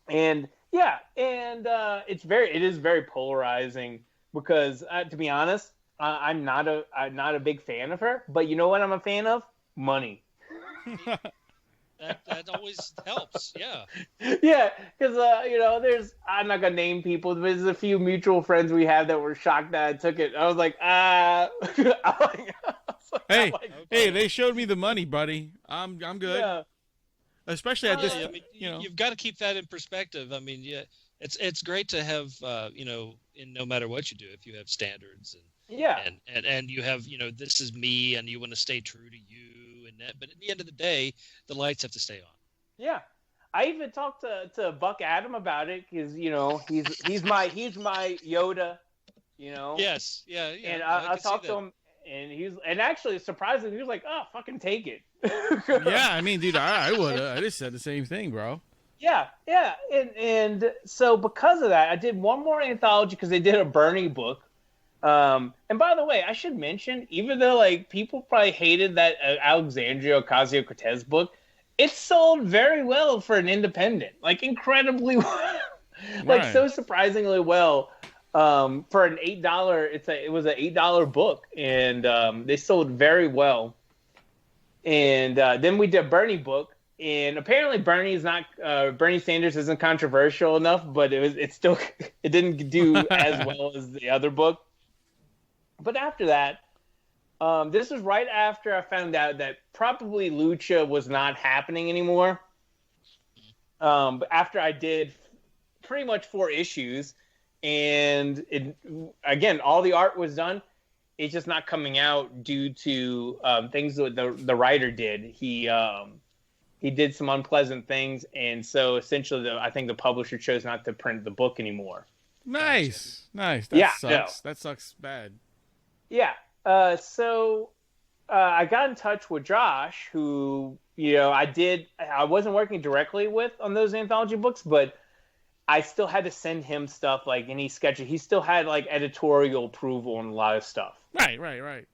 And yeah, and it is very polarizing because to be honest, I'm not a big fan of her. But you know what I'm a fan of? Money. That always helps, yeah. Yeah, because I'm not gonna name people, but there's a few mutual friends we have that were shocked that I took it. I was like, hey, they showed me the money, buddy. I'm good. Yeah. Especially at this, I mean, you've got to keep that in perspective. I mean, yeah, it's great to have, in no matter what you do, if you have standards and you have, this is me, and you want to stay true to you. But at the end of the day, the lights have to stay on. Yeah, I even talked to Buck Adam about it because he's my Yoda, Yes, yeah. And I talked to him, and actually surprisingly he was like, "Oh, fucking take it." Yeah, I mean, dude, I would. I just said the same thing, bro. Yeah, and so because of that, I did one more anthology because they did a Bernie book. And by the way, I should mention, even though people probably hated that Alexandria Ocasio-Cortez book, it sold very well for an independent, incredibly well, Right. So surprisingly well. For an $8, it was an $8 book, and they sold very well. And then we did a Bernie book, and apparently Bernie Sanders isn't controversial enough, but it didn't do as well as the other book. But after that, this was right after I found out that probably Lucha was not happening anymore. But after I did pretty much 4 issues, and again, all the art was done. It's just not coming out due to things that the writer did. He did some unpleasant things, and so essentially, I think the publisher chose not to print the book anymore. Nice. That sucks. No. That sucks bad. Yeah. So I got in touch with Josh, who I wasn't working directly with on those anthology books, but I still had to send him stuff any sketches. He still had editorial approval on a lot of stuff. Right.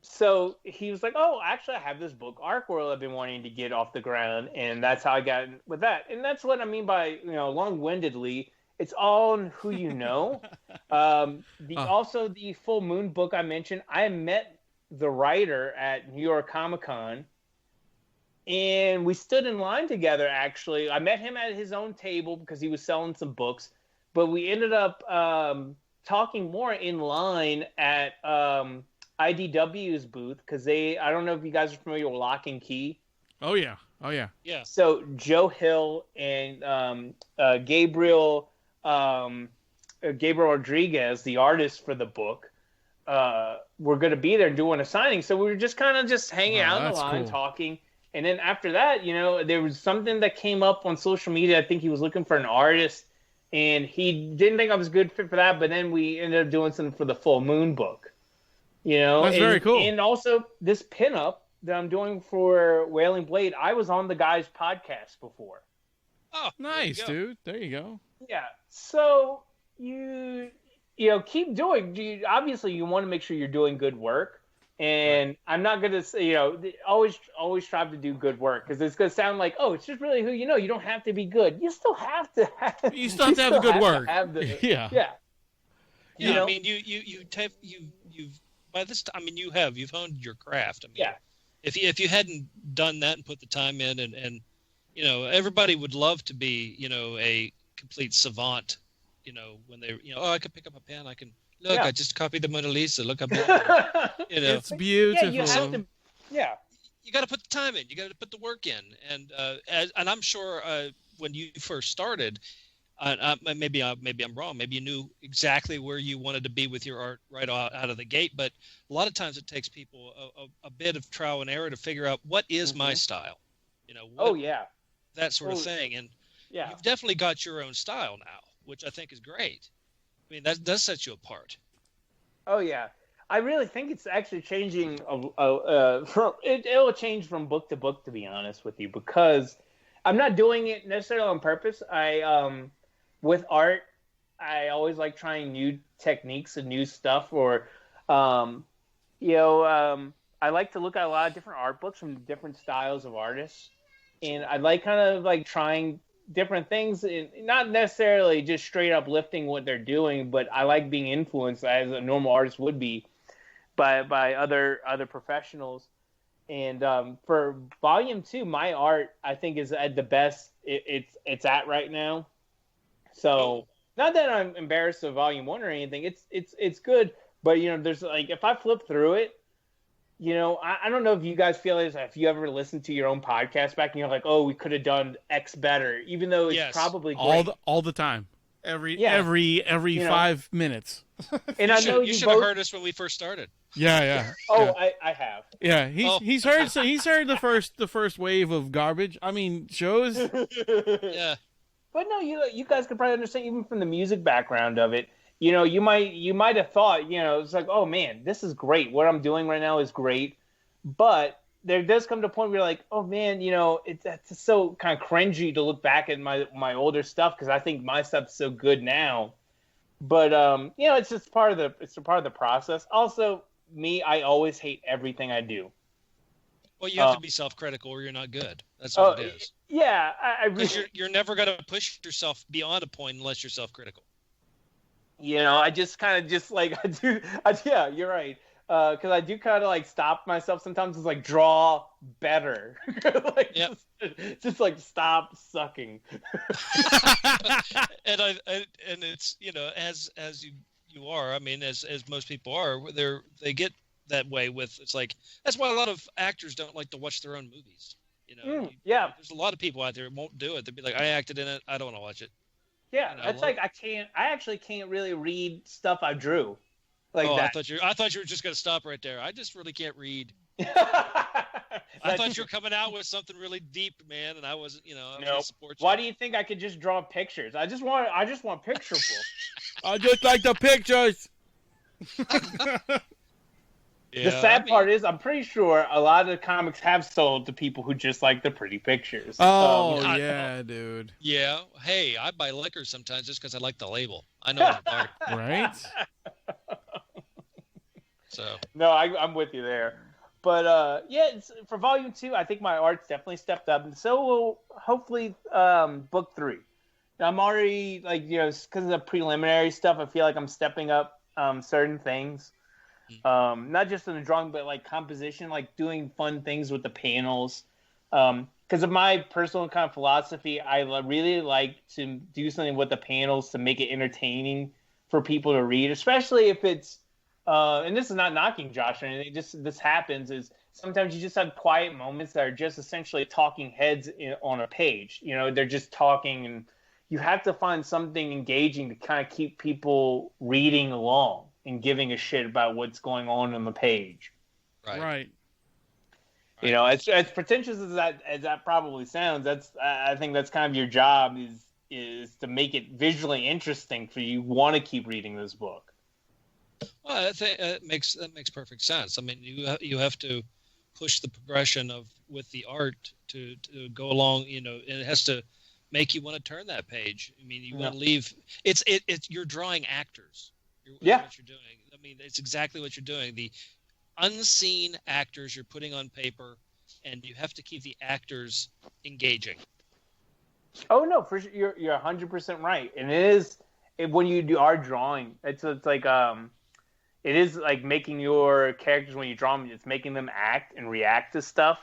So he was like, "Oh, actually, I have this book, Arc World, I've been wanting to get off the ground," and that's how I got in with that. And that's what I mean by long-windedly. It's all on who you know. Also, the Full Moon book I mentioned, I met the writer at New York Comic Con, and we stood in line together, actually. I met him at his own table because he was selling some books, but we ended up talking more in line at IDW's booth because I don't know if you guys are familiar with Lock and Key. Oh, yeah. Yeah. So Joe Hill and Gabriel Rodriguez, the artist for the book, were going to be there doing a signing. So we were just kind of hanging out in the line, talking. And then after that, there was something that came up on social media. I think he was looking for an artist, and he didn't think I was a good fit for that. But then we ended up doing something for the Full Moon book. That's very cool. And also this pinup that I'm doing for Wailing Blade, I was on the guy's podcast before. Oh, nice, dude. There you go. Yeah. So you keep doing. Obviously, you want to make sure you're doing good work, and right. I'm not gonna say always strive to do good work because it's gonna sound like it's just really who you know. You don't have to be good. You still have to have. You still have to have the good work. Yeah. Yeah. I mean, you've by this time. I mean, you've honed your craft. I mean, yeah. If you hadn't done that and put the time in and everybody would love to be a complete savant, when they I can pick up a pen, I can look, I just copied the Mona Lisa, look how beautiful. It's beautiful. Yeah, you have to, you got to put the time in, you got to put the work in, and I'm sure when you first started, maybe I'm wrong, maybe you knew exactly where you wanted to be with your art right out of the gate, but a lot of times it takes people a bit of trial and error to figure out what is my style, that sort of thing. And you've definitely got your own style now, which I think is great. I mean, that does set you apart. Oh, yeah. I really think it's actually changing. It'll change from book to book, to be honest with you, because I'm not doing it necessarily on purpose. With art, I always like trying new techniques and new stuff, or, I like to look at a lot of different art books from different styles of artists, and I like kind of like trying different things, and not necessarily just straight up lifting what they're doing, but I like being influenced as a normal artist would be by other professionals. And for volume 2, my art I think is at the best it's at right now. So not that I'm embarrassed of volume 1 or anything. It's good, but there's like, if I flip through it, I don't know if you guys feel this, if you ever listen to your own podcast back and you're like, oh, we could have done X better, even though it's probably great. All the time. Every 5 minutes. And I know you should have heard us when we first started. Yeah. Oh, yeah. I have. Yeah, he's heard the first wave of garbage. I mean, shows. Yeah. But no, you guys could probably understand, even from the music background of it. You might have thought, it's like, oh man, this is great. What I'm doing right now is great. But there does come to a point where you're like, oh man, it's so kind of cringy to look back at my older stuff, because I think my stuff's so good now. But it's just part of the process. Also, I always hate everything I do. Well, you have to be self-critical, or you're not good. That's what it is. Yeah, because you're never going to push yourself beyond a point unless you're self-critical. I just kind of just like yeah, you're right. Because I do kind of like stop myself sometimes. It's like, draw better. Like, just like stop sucking. and it's as you are. I mean, as most people are, they get that way with. It's like, that's why a lot of actors don't like to watch their own movies. There's a lot of people out there who won't do it. They'll be like, I acted in it, I don't want to watch it. Yeah, it's like I actually can't really read stuff I drew. Like that. I thought you were just gonna stop right there. I just really can't read. I thought you were coming out with something really deep, man, and I wasn't. I was gonna support you. Why do you think I could just draw pictures? I just want picture books. I just like the pictures. The sad part is, I'm pretty sure a lot of the comics have sold to people who just like the pretty pictures. Oh, dude. Yeah. Hey, I buy liquor sometimes just because I like the label. I know it's dark. Right? So. No, I'm with you there. But, for Volume 2, I think my art's definitely stepped up. And so will, hopefully, Book 3. Now, I'm already, because of the preliminary stuff, I feel like I'm stepping up certain things. Not just in the drawing, but like composition, like doing fun things with the panels. Because of my personal kind of philosophy, I really like to do something with the panels to make it entertaining for people to read, especially if it's, and this is not knocking Josh or anything, this happens, is sometimes you just have quiet moments that are just essentially talking heads on a page. They're just talking, and you have to find something engaging to kind of keep people reading along and giving a shit about what's going on the page. Right. As pretentious as that probably sounds, I think that's kind of your job, is to make it visually interesting for you want to keep reading this book. Well, I think that makes perfect sense. I mean, you have to push the progression with the art to go along, and it has to make you want to turn that page. I mean, you want to leave. It's you're drawing actors. What you're doing. I mean, it's exactly what you're doing. The unseen actors you're putting on paper, and you have to keep the actors engaging. Oh no, for sure, you're 100% right. And it is when you are drawing, it's like it is like making your characters, when you draw them, it's making them act and react to stuff.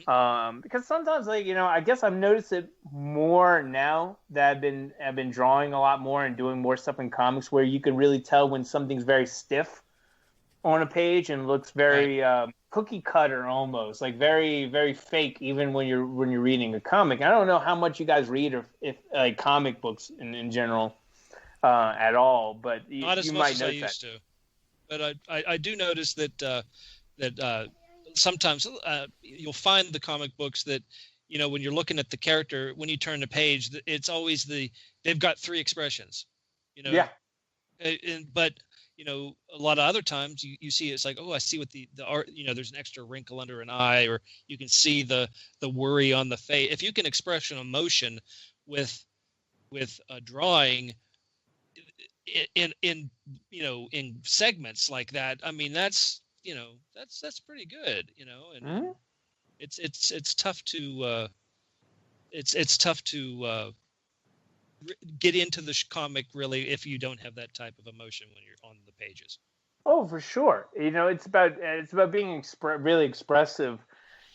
Mm-hmm. Because sometimes, I guess I've noticed it more now that I've been drawing a lot more and doing more stuff in comics, where you can really tell when something's very stiff on a page and looks very cookie cutter, almost like very, very fake, even when you're reading a comic. I don't know how much you guys read, or if like comic books in general at all, but not as you much might as I notice used that. to. But I do notice that sometimes you'll find the comic books that, when you're looking at the character, when you turn the page, it's always they've got 3 expressions, Yeah. But a lot of other times you see it's like, oh, I see what the art, there's an extra wrinkle under an eye, or you can see the worry on the face. If you can express an emotion with a drawing in segments like that, I mean, that's pretty good, and it's tough to get into the comic really if you don't have that type of emotion when you're on the pages. Oh, for sure. It's about being really expressive.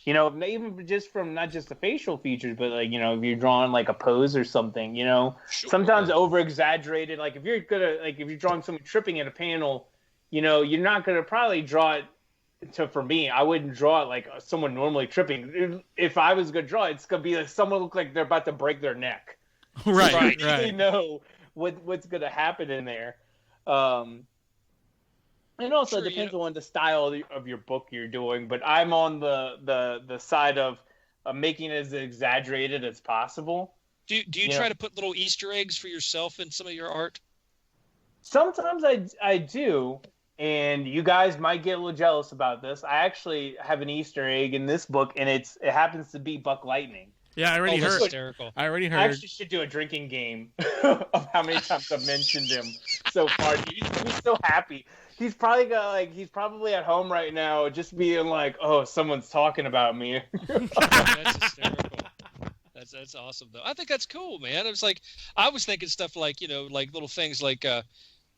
Even just from not just the facial features, but like if you're drawing like a pose or something, Sure. sometimes over exaggerated. Like if you're drawing someone tripping in a panel, you're not gonna probably draw it. For me, I wouldn't draw it like someone normally tripping. If I was gonna draw it, it's gonna be like someone look like they're about to break their neck. Right. They know what's gonna happen in there. And also it depends on the style of your book you're doing. But I'm on the side of making it as exaggerated as possible. Do you try to put little Easter eggs for yourself in some of your art? Sometimes I do. And you guys might get a little jealous about this. I actually have an Easter egg in this book, and it happens to be Buck Lightning. Yeah, I already heard. Hysterical. I already heard. I actually should do a drinking game of how many times I've mentioned him so far. He's so happy. He's probably at home right now, just being like, "Oh, someone's talking about me." That's hysterical. That's awesome, though. I think that's cool, man. It was like I was thinking stuff like like little things like.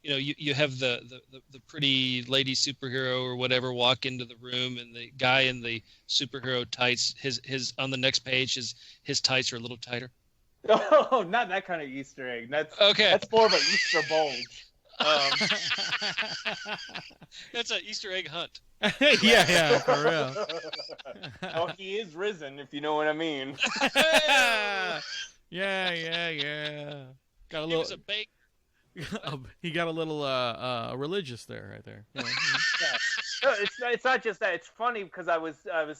You have the pretty lady superhero or whatever walk into the room, and the guy in the superhero tights, his on the next page, his tights are a little tighter. Oh, not that kind of Easter egg. That's more of an Easter bulge. That's an Easter egg hunt. yeah, for real. Oh, he is risen, if you know what I mean. Yeah. Got a He little. was a bake. He got a little religious there, right there. Yeah. No, it's not just that. It's funny because I was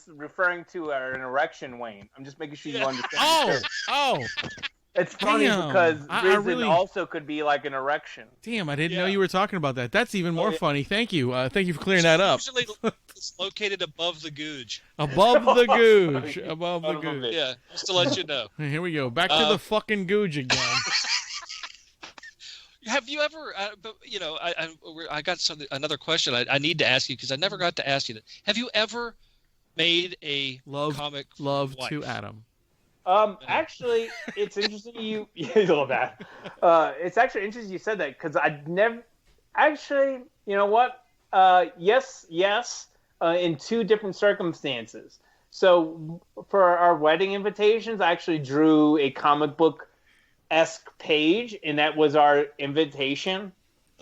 referring to an erection, Wayne. I'm just making sure you understand. Oh. It's funny because risen really... also could be like an erection. Damn, I didn't know you were talking about that. That's even more funny. Thank you. Thank you for clearing that up. Usually it's located above the googe. Above the googe. Above the googe. Yeah, just to let you know. Here we go. Back to the fucking googe again. Have you ever? I got another question. I need to ask you because I never got to ask you that. Have you ever made a comic love wife? to Adam? Actually, it's interesting you love that. It's actually interesting you said that because I never actually. You know what? Yes. In two different circumstances. So for our wedding invitations, I actually drew a comic book-esque page, and that was our invitation.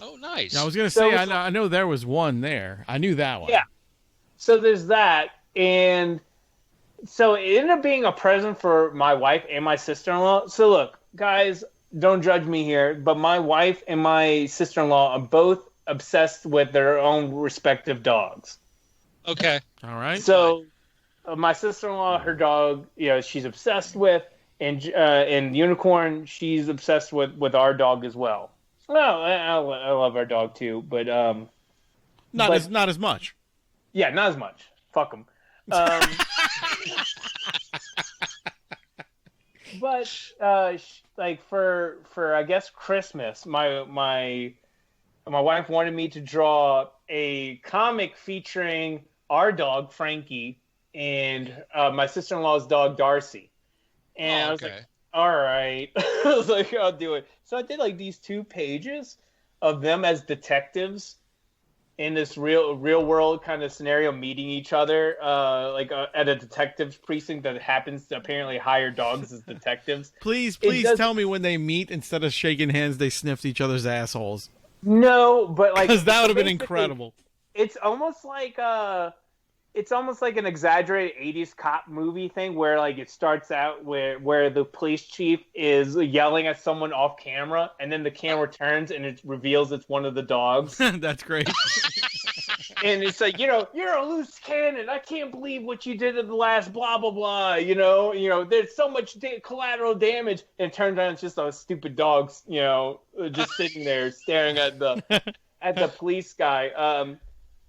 Oh, nice. Now, I was going to say, I know there was one there. I knew that one. Yeah. So there's that, and so it ended up being a present for my wife and my sister-in-law. So look, guys, don't judge me here, but my wife and my sister-in-law are both obsessed with their own respective dogs. Okay. All right. So my sister-in-law, her dog, she's obsessed with, and Unicorn, she's obsessed with our dog as well. Well, I love our dog too, but not as much. Yeah, not as much. Fuck them. But like for I guess Christmas, my wife wanted me to draw a comic featuring our dog Frankie and my sister-in-law's dog Darcy. And I was like, all right. I was like, I'll do it. So I did like these 2 pages of them as detectives in this real world kind of scenario, meeting each other at a detectives precinct that happens to apparently hire dogs as detectives. Please tell me when they meet, instead of shaking hands, they sniffed each other's assholes. No, but like, because that would have been incredible. It's almost like an exaggerated 80s cop movie thing where like it starts out where the police chief is yelling at someone off camera, and then the camera turns and it reveals it's one of the dogs. That's great. And it's like, you're a loose cannon. I can't believe what you did in the last blah blah blah. There's so much collateral damage, and it turns out it's just those stupid dogs, just sitting there staring at the. at the police guy.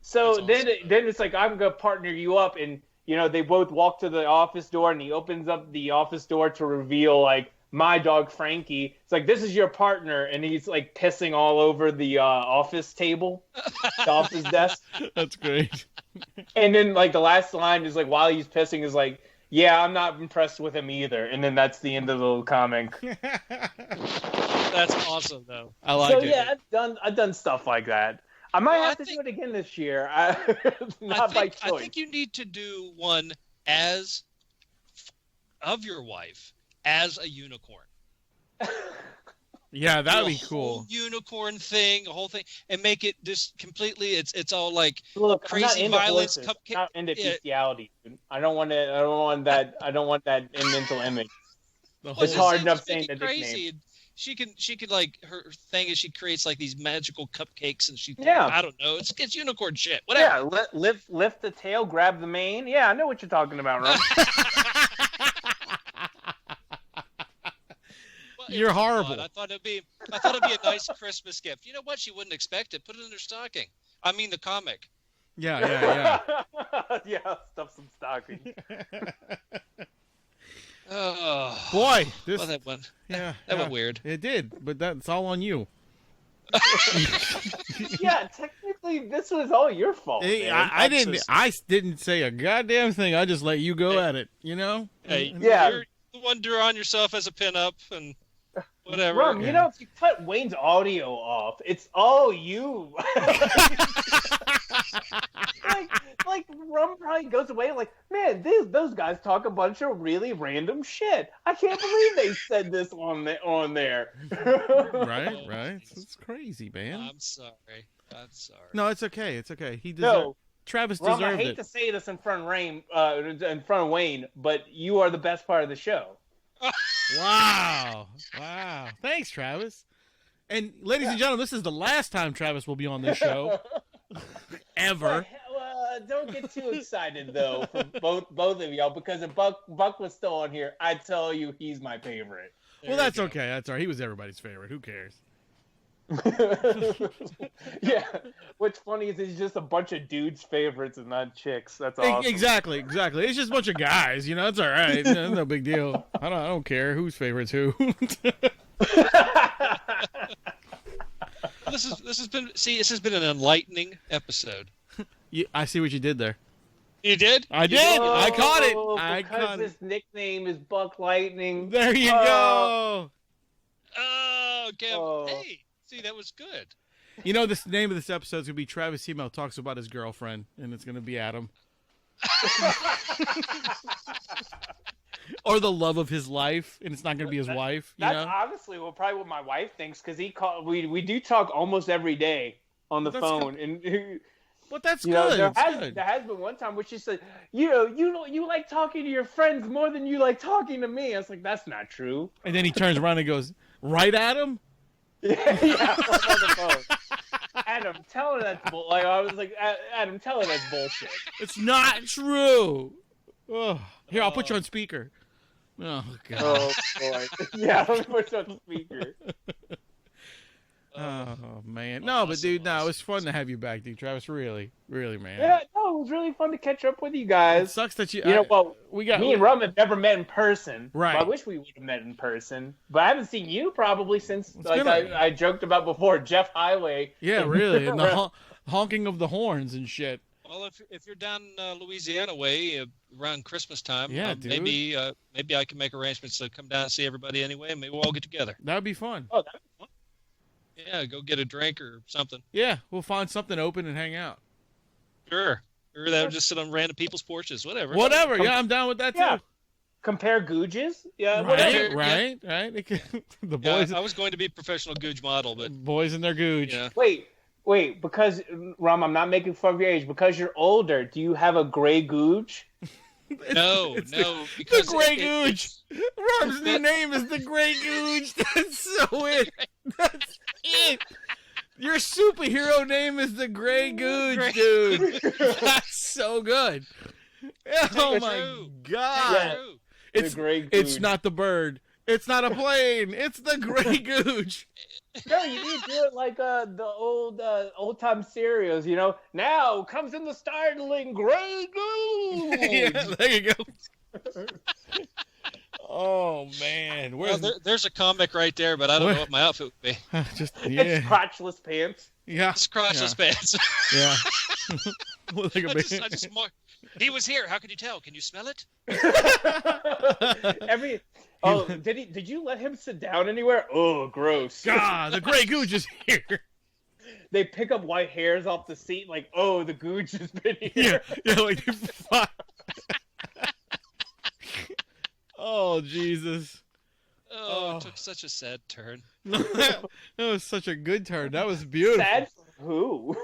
So That's then, awesome. then it's like, I'm gonna partner you up, and they both walk to the office door, and he opens up the office door to reveal like my dog Frankie. It's like, this is your partner, and he's like pissing all over the office table, the office desk. That's great. And then like the last line is like, while he's pissing, is like, yeah, I'm not impressed with him either. And then that's the end of the comic. That's awesome, though. I like it. So yeah, I've done stuff like that. I might have to do it again this year. Not by choice. I think you need to do one of your wife as a unicorn. Yeah, that'd Do be a cool. whole unicorn thing, a whole thing, and make it just completely. It's all like Look, crazy I'm not into violence. horses. Cupcake. I'm not into Yeah. bestiality. Dude. I don't want it. I don't want that. I don't want that mental image. The It's whole- hard Just enough make saying it the nickname. crazy. She can like her thing is she creates like these magical cupcakes and she Yeah. I don't know, it's unicorn shit, whatever. Yeah, lift the tail, grab the mane. Yeah, I know what you're talking about, Rum. Well, You're it was horrible. fun. I thought it'd be a nice Christmas gift. You know what? She wouldn't expect it. Put it in her stocking. I mean the comic. Yeah. Yeah, stuff some stocking. Oh Boy, this. well, that went Yeah, went weird. It did, but that's all on you. Yeah, technically, this was all your fault. Hey, man. I didn't say a goddamn thing. I just let you go at it. You know. Hey, Yeah. you're the one drawing yourself as a pinup and whatever. Rum, you know, if you cut Wayne's audio off, it's all you. like Rum probably goes away like, man, those guys talk a bunch of really random shit. I can't believe they said this on there. Right. It's crazy, man. I'm sorry. No, it's okay. It's okay. He deserved. No, Travis Rum, deserved I hate it. to say this in front of Wayne, but you are the best part of the show. Wow. Thanks, Travis. And ladies and gentlemen, this is the last time Travis will be on this show ever. Don't get too excited though for both of y'all, because if Buck was still on here, I'd tell you he's my favorite. Well, that's okay. That's all right. He was everybody's favorite. Who cares? Yeah. What's funny is it's just a bunch of dudes' favorites and not chicks. That's awesome. Exactly. It's just a bunch of guys. You know, it's all right. No big deal. I don't care whose favorite's who. This has been an enlightening episode. I see what you did there. You did? I did. I caught it. Because his nickname is Buck Lightning. There you go. Oh, okay. Oh. Hey, see, that was good. You know, the name of this episode is going to be Travis Hymel talks about his girlfriend, and it's going to be Adam. Or the love of his life, and it's not going to be his wife. You That's know? honestly probably what my wife thinks, because we do talk almost every day on the That's phone, and But that's you know, good. there has been one time where she said, you like talking to your friends more than you like talking to me. I was like, that's not true. And then he turns around and goes, right, Adam? Yeah, on the phone. Adam, tell her that's bull. Like I was like, Adam, tell her that's bullshit. It's not true. Oh. Here, I'll put you on speaker. Oh, God. Oh boy. Yeah, let me put you on speaker. Oh, man. No, but, dude, no, it was fun to have you back, dude. Travis, really, man. Yeah, no, it was really fun to catch up with you It guys. sucks that you... You know, well, we me and Rum have never met in person. Right. I wish we would have met in person, but I haven't seen you probably since, It's like been I joked about before, Jeff Highway. Yeah, really. And the honking of the horns and shit. Well, if you're down Louisiana way around Christmas time, Yeah, dude. maybe I can make arrangements to come down and see everybody anyway, and maybe we'll all get together. That would be fun. Oh, that'd be fun. Yeah, go get a drink or something. Yeah, we'll find something open and hang out. Sure. Or that would just sit on random people's porches, whatever. Whatever. Yeah, I'm down with that, Yeah. too. Compare googes. Yeah, whatever. Right. The Yeah, boys, I was going to be a professional googe model, but boys and their googe. yeah. Wait, because Rum, I'm not making fun of your age. Because you're older, do you have a gray googe? No, It's no, the because Gray Googe. Rob's new name is the Gray Googe. That's so it. That's it. Your superhero name is the Gray Googe, dude. That's so good. Oh my True. God. Yeah. True. The Gray Googe. It's not the bird. It's not a plane. It's the Gray Googe. No, you need to do it like the old time serials, you know. Now comes in the startling gray goose. Yeah, there you go. Oh man, Well, there's a comic right there, but I don't know what my outfit would be. Just It's crotchless pants. Yeah. It's crotchless pants. Yeah. Look at me. He was here. How can you tell? Can you smell it? Did you let him sit down anywhere? Oh, gross. God, the gray gooch is here. They pick up white hairs off the seat, like, oh, the gooch has been here. Yeah, like fuck. Oh Jesus. Oh, it took such a sad turn. That was such a good turn. That was beautiful. Sad for who?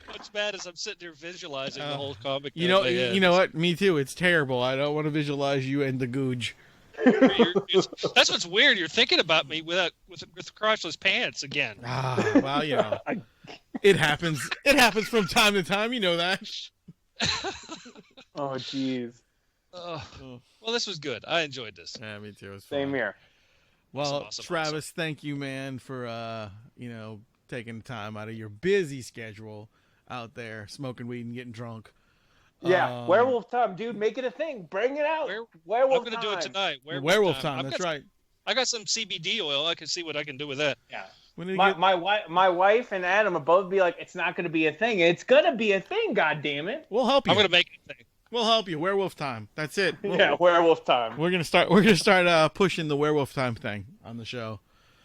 What's bad is I'm sitting there visualizing the whole comic. You know what? Me too. It's terrible. I don't want to visualize you and the gooch. That's what's weird. You're thinking about me with crotchless pants again. Well, you know, it happens. It happens from time to time. You know that. Oh, jeez. Well, this was good. I enjoyed this. Yeah, me too. It was Same fun. here. Well, Awesome. Travis, thank you, man, for taking the time out of your busy schedule out there smoking weed and getting drunk. Yeah, werewolf time, dude. Make it a thing. Bring it out. Werewolf I'm going to do it tonight. Werewolf time. That's right. I got some CBD oil. I can see what I can do with that. Yeah. My wife and Adam will both be like, it's not going to be a thing. It's going to be a thing, God damn it. We'll help you. I'm going to make it a thing. We'll help you. Werewolf time. That's it. Yeah, werewolf time. We're gonna start pushing the werewolf time thing on the show.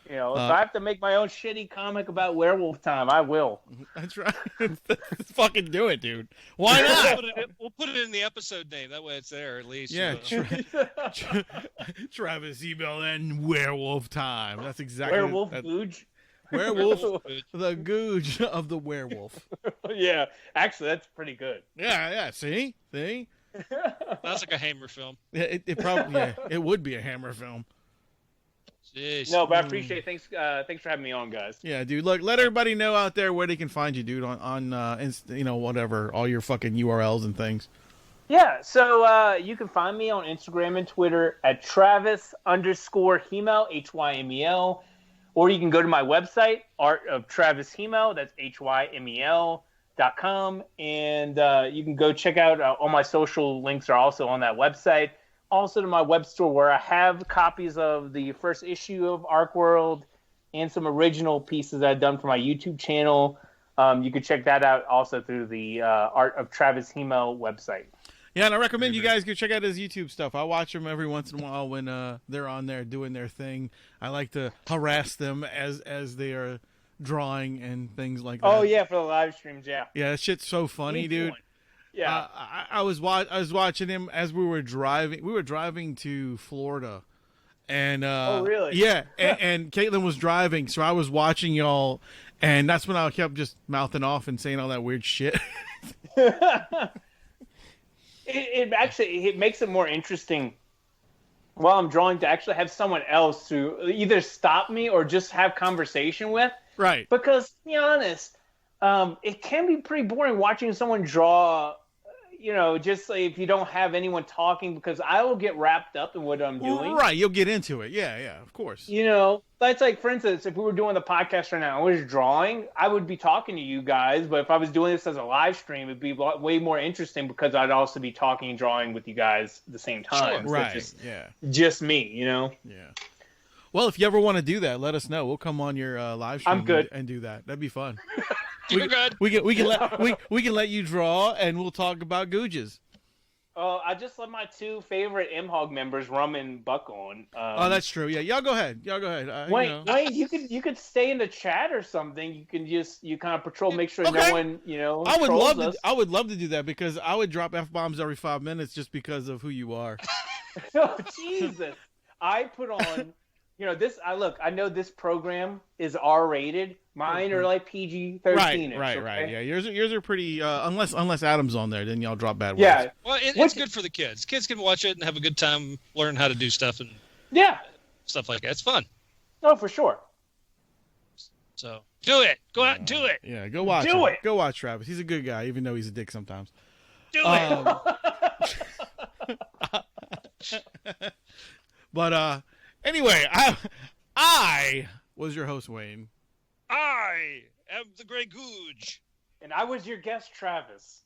You know, if I have to make my own shitty comic about werewolf time, I will. That's right. Let's fucking do it, dude. Why not? We'll put it in the episode name. That way it's there at least. Yeah. Travis email and werewolf time. That's exactly werewolf googe. Werewolf, the googe of the werewolf. Yeah, actually, that's pretty good. Yeah. See. That's like a Hammer film. Yeah, it probably it would be a Hammer film. Jeez. No, but I appreciate it. Thanks for having me on, guys. Yeah, dude. Look, let everybody know out there where they can find you, dude. On whatever, all your fucking URLs and things. Yeah, so you can find me on Instagram and Twitter at Travis_Hymel, Hymel, or you can go to my website, Art of Travis Hymel. That's Hymel.com, and you can go check out all my social links are also on that website. Also to my web store where I have copies of the first issue of Arc World and some original pieces that I've done for my YouTube channel. You can check that out also through the Art of Travis Hymel website. Yeah, and I recommend you guys go check out his YouTube stuff. I watch them every once in a while when they're on there doing their thing. I like to harass them as they are drawing and things like that. Oh yeah, for the live streams, yeah. Yeah, that shit's so funny, dude. Yeah, I was watching him as we were driving. We were driving to Florida, and oh really? Yeah, and Caitlin was driving, so I was watching y'all, and that's when I kept just mouthing off and saying all that weird shit. It makes it more interesting while I'm drawing to actually have someone else to either stop me or just have conversation with. Right. Because, to be honest, it can be pretty boring watching someone draw, just like if you don't have anyone talking, because I will get wrapped up in what I'm doing. Right. You'll get into it. Yeah, of course. That's like, for instance, if we were doing the podcast right now, I was drawing, I would be talking to you guys, but if I was doing this as a live stream, it'd be way more interesting because I'd also be talking and drawing with you guys at the same time. Sure. So right. It's yeah. Just me, Yeah. Well, if you ever want to do that, let us know. We'll come on your live stream I'm good. and do that. That'd be fun. You're good. We can let you draw, and we'll talk about googes. I just let my two favorite MHOG members, Rum and Buck, on. Oh, that's true. Yeah, y'all go ahead. Wayne, you could stay in the chat or something. You can you kind of patrol, make sure Okay. no one I would trolls love us. I would love to do that because I would drop F-bombs every 5 minutes just because of who you are. Oh, Jesus! I put on. I know this program is R-rated. Mine are like PG-13. Right. Yeah, yours are pretty. Unless Adam's on there, then y'all drop bad words. Yeah. Well, it's good for the kids. Kids can watch it and have a good time, learn how to do stuff and stuff like that. It's fun. Oh, for sure. So do it. Go out and do it. Yeah, go watch. Do it. Go watch Travis. He's a good guy, even though he's a dick sometimes. Do it. But Anyway, I was your host, Wayne. I am the Grey Googe. And I was your guest, Travis.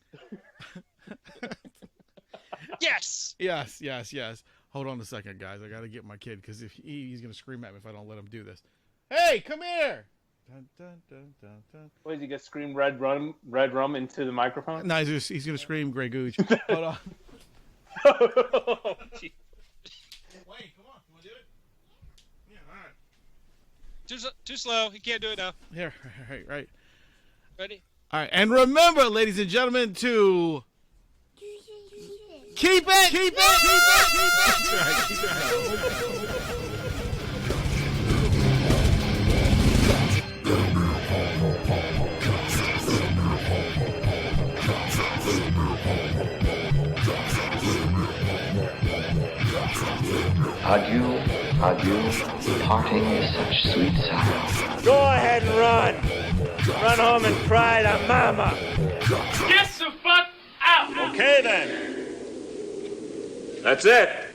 Yes. Yes. Hold on a second, guys. I got to get my kid because if he's going to scream at me if I don't let him do this. Hey, come here. Dun, dun, dun, dun, dun. What, is he going to scream red rum into the microphone? No, he's going to scream Grey Googe. Hold on. Oh, gee. Wait, come on. You want to do it? Yeah, all right. Too slow. He can't do it now. Here, right. Ready? All right, and remember, ladies and gentlemen, to keep it. That's right. Adieu, parting is such sweet sorrow. Go ahead and run. Run home and cry to mama. Get the fuck out! Okay then. That's it.